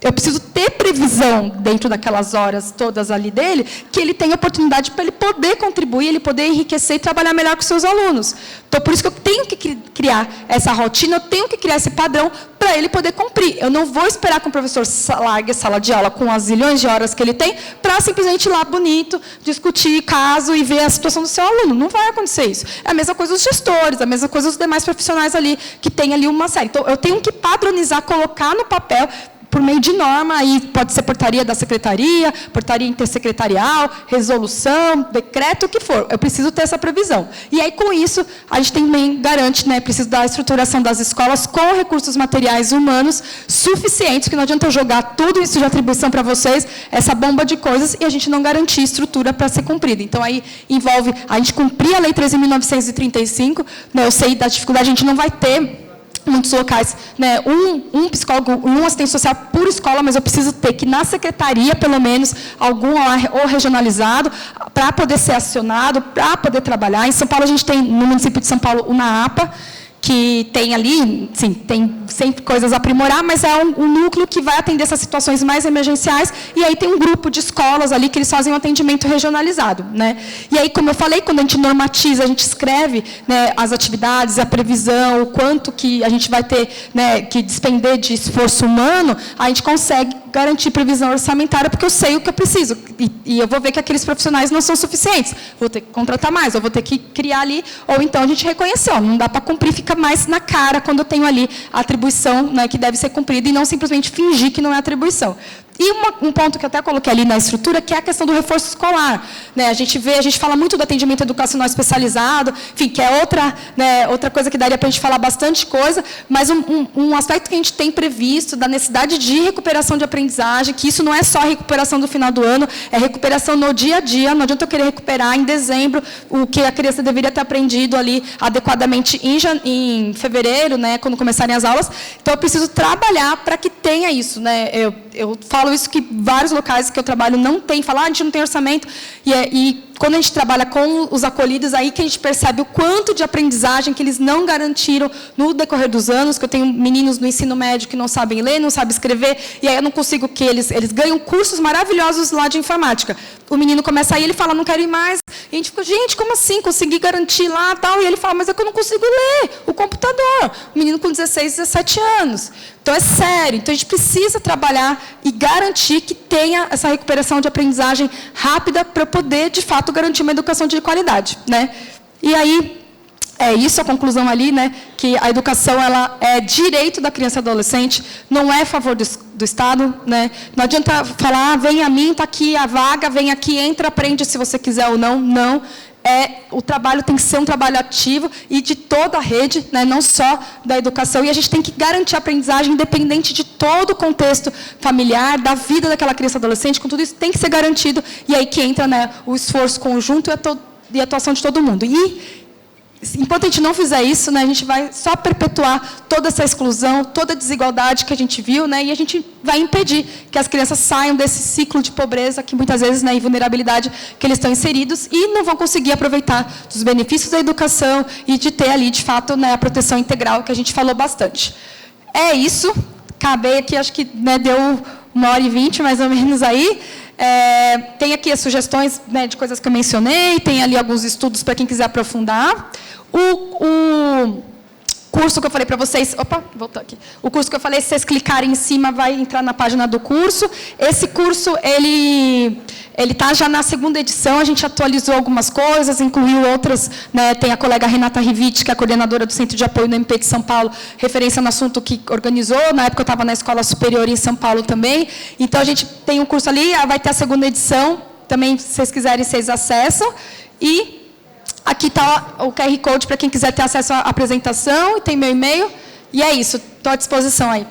Eu preciso ter previsão dentro daquelas horas todas ali dele, que ele tenha oportunidade para ele poder contribuir, ele poder enriquecer e trabalhar melhor com os seus alunos. Então, por isso que eu tenho que criar essa rotina, eu tenho que criar esse padrão para ele poder cumprir. Eu não vou esperar que o professor largue a sala de aula com as zilhões de horas que ele tem, para simplesmente ir lá bonito, discutir caso e ver a situação do seu aluno. Não vai acontecer isso. É a mesma coisa os gestores, a mesma coisa os demais profissionais ali, que tem ali uma série. Então, eu tenho que padronizar, colocar no papel, por meio de norma, aí pode ser portaria da secretaria, portaria intersecretarial, resolução, decreto, o que for. Eu preciso ter essa previsão. E aí, com isso, a gente também garante, né, preciso da estruturação das escolas com recursos materiais humanos suficientes, que não adianta eu jogar tudo isso de atribuição para vocês, essa bomba de coisas, e a gente não garantir estrutura para ser cumprida. Então, aí envolve a gente cumprir a Lei 13.935, né, eu sei da dificuldade, a gente não vai ter muitos locais, né, um psicólogo, um assistente social por escola, mas eu preciso ter que na secretaria, pelo menos, algum ou regionalizado, para poder ser acionado, para poder trabalhar. Em São Paulo, a gente tem, no município de São Paulo, o NAAPA, que tem ali, sim, tem sempre coisas a aprimorar, mas é um núcleo que vai atender essas situações mais emergenciais, e aí tem um grupo de escolas ali que eles fazem um atendimento regionalizado, né? E aí, como eu falei, quando a gente normatiza, a gente escreve, né, as atividades, a previsão, o quanto que a gente vai ter, né, que despender de esforço humano, a gente consegue garantir previsão orçamentária, porque eu sei o que eu preciso, e eu vou ver que aqueles profissionais não são suficientes, vou ter que contratar mais, ou vou ter que criar ali, ou então a gente reconheceu, não dá para cumprir, fica mais na cara quando eu tenho ali a atribuição, né, que deve ser cumprida, e não simplesmente fingir que não é atribuição. E um ponto que eu até coloquei ali na estrutura, que é a questão do reforço escolar, né? A gente fala muito do atendimento educacional especializado, enfim, que é outra, né, outra coisa que daria para a gente falar bastante coisa, mas um aspecto que a gente tem previsto da necessidade de recuperação de aprendizagem, que isso não é só a recuperação do final do ano, é recuperação no dia a dia, não adianta eu querer recuperar em dezembro o que a criança deveria ter aprendido ali adequadamente em fevereiro, né, quando começarem as aulas. Então, eu preciso trabalhar para que tenha isso, né? Eu falo isso que vários locais que eu trabalho não tem, a gente não tem orçamento, e quando a gente trabalha com os acolhidos, aí que a gente percebe o quanto de aprendizagem que eles não garantiram no decorrer dos anos, que eu tenho meninos no ensino médio que não sabem ler, não sabem escrever, e aí eu não consigo que eles ganham cursos maravilhosos lá de informática. O menino começa aí, ele fala, não quero ir mais, e a gente fica, gente, como assim? Consegui garantir lá, tal, e ele fala, mas é que eu não consigo ler o computador. O menino com 16, 17 anos. Então, é sério. Então, a gente precisa trabalhar e garantir que tenha essa recuperação de aprendizagem rápida para poder, de fato, garantir uma educação de qualidade, né? E aí, é isso a conclusão ali, né? Que a educação, ela é direito da criança e adolescente, não é favor do Estado, né? Não adianta falar, vem a mim, está aqui a vaga, vem aqui, entra, aprende se você quiser ou não. Não. O trabalho tem que ser um trabalho ativo e de toda a rede, né, não só da educação. E a gente tem que garantir a aprendizagem independente de todo o contexto familiar, da vida daquela criança e adolescente, com tudo isso tem que ser garantido. E aí que entra, né, o esforço conjunto e a atuação de todo mundo. E enquanto a gente não fizer isso, né, a gente vai só perpetuar toda essa exclusão, toda a desigualdade que a gente viu, né, e a gente vai impedir que as crianças saiam desse ciclo de pobreza, que muitas vezes, né, e vulnerabilidade que eles estão inseridos, e não vão conseguir aproveitar dos benefícios da educação e de ter ali, de fato, né, a proteção integral, que a gente falou bastante. É isso. Acabei aqui, acho que, né, deu 1h20, mais ou menos, aí. Tem aqui as sugestões, né, de coisas que eu mencionei, tem ali alguns estudos para quem quiser aprofundar. O curso que eu falei para vocês... Opa, voltou aqui. O curso que eu falei, se vocês clicarem em cima, vai entrar na página do curso. Esse curso, ele está já na 2ª edição, a gente atualizou algumas coisas, incluiu outras, né, tem a colega Renata Riviti, que é a coordenadora do Centro de Apoio do MP de São Paulo, referência no assunto que organizou, na época eu estava na Escola Superior em São Paulo também. Então, a gente tem um curso ali, vai ter a 2ª edição, também, se vocês quiserem, vocês acessam. E aqui está o QR Code para quem quiser ter acesso à apresentação, e tem meu e-mail. E é isso, estou à disposição aí.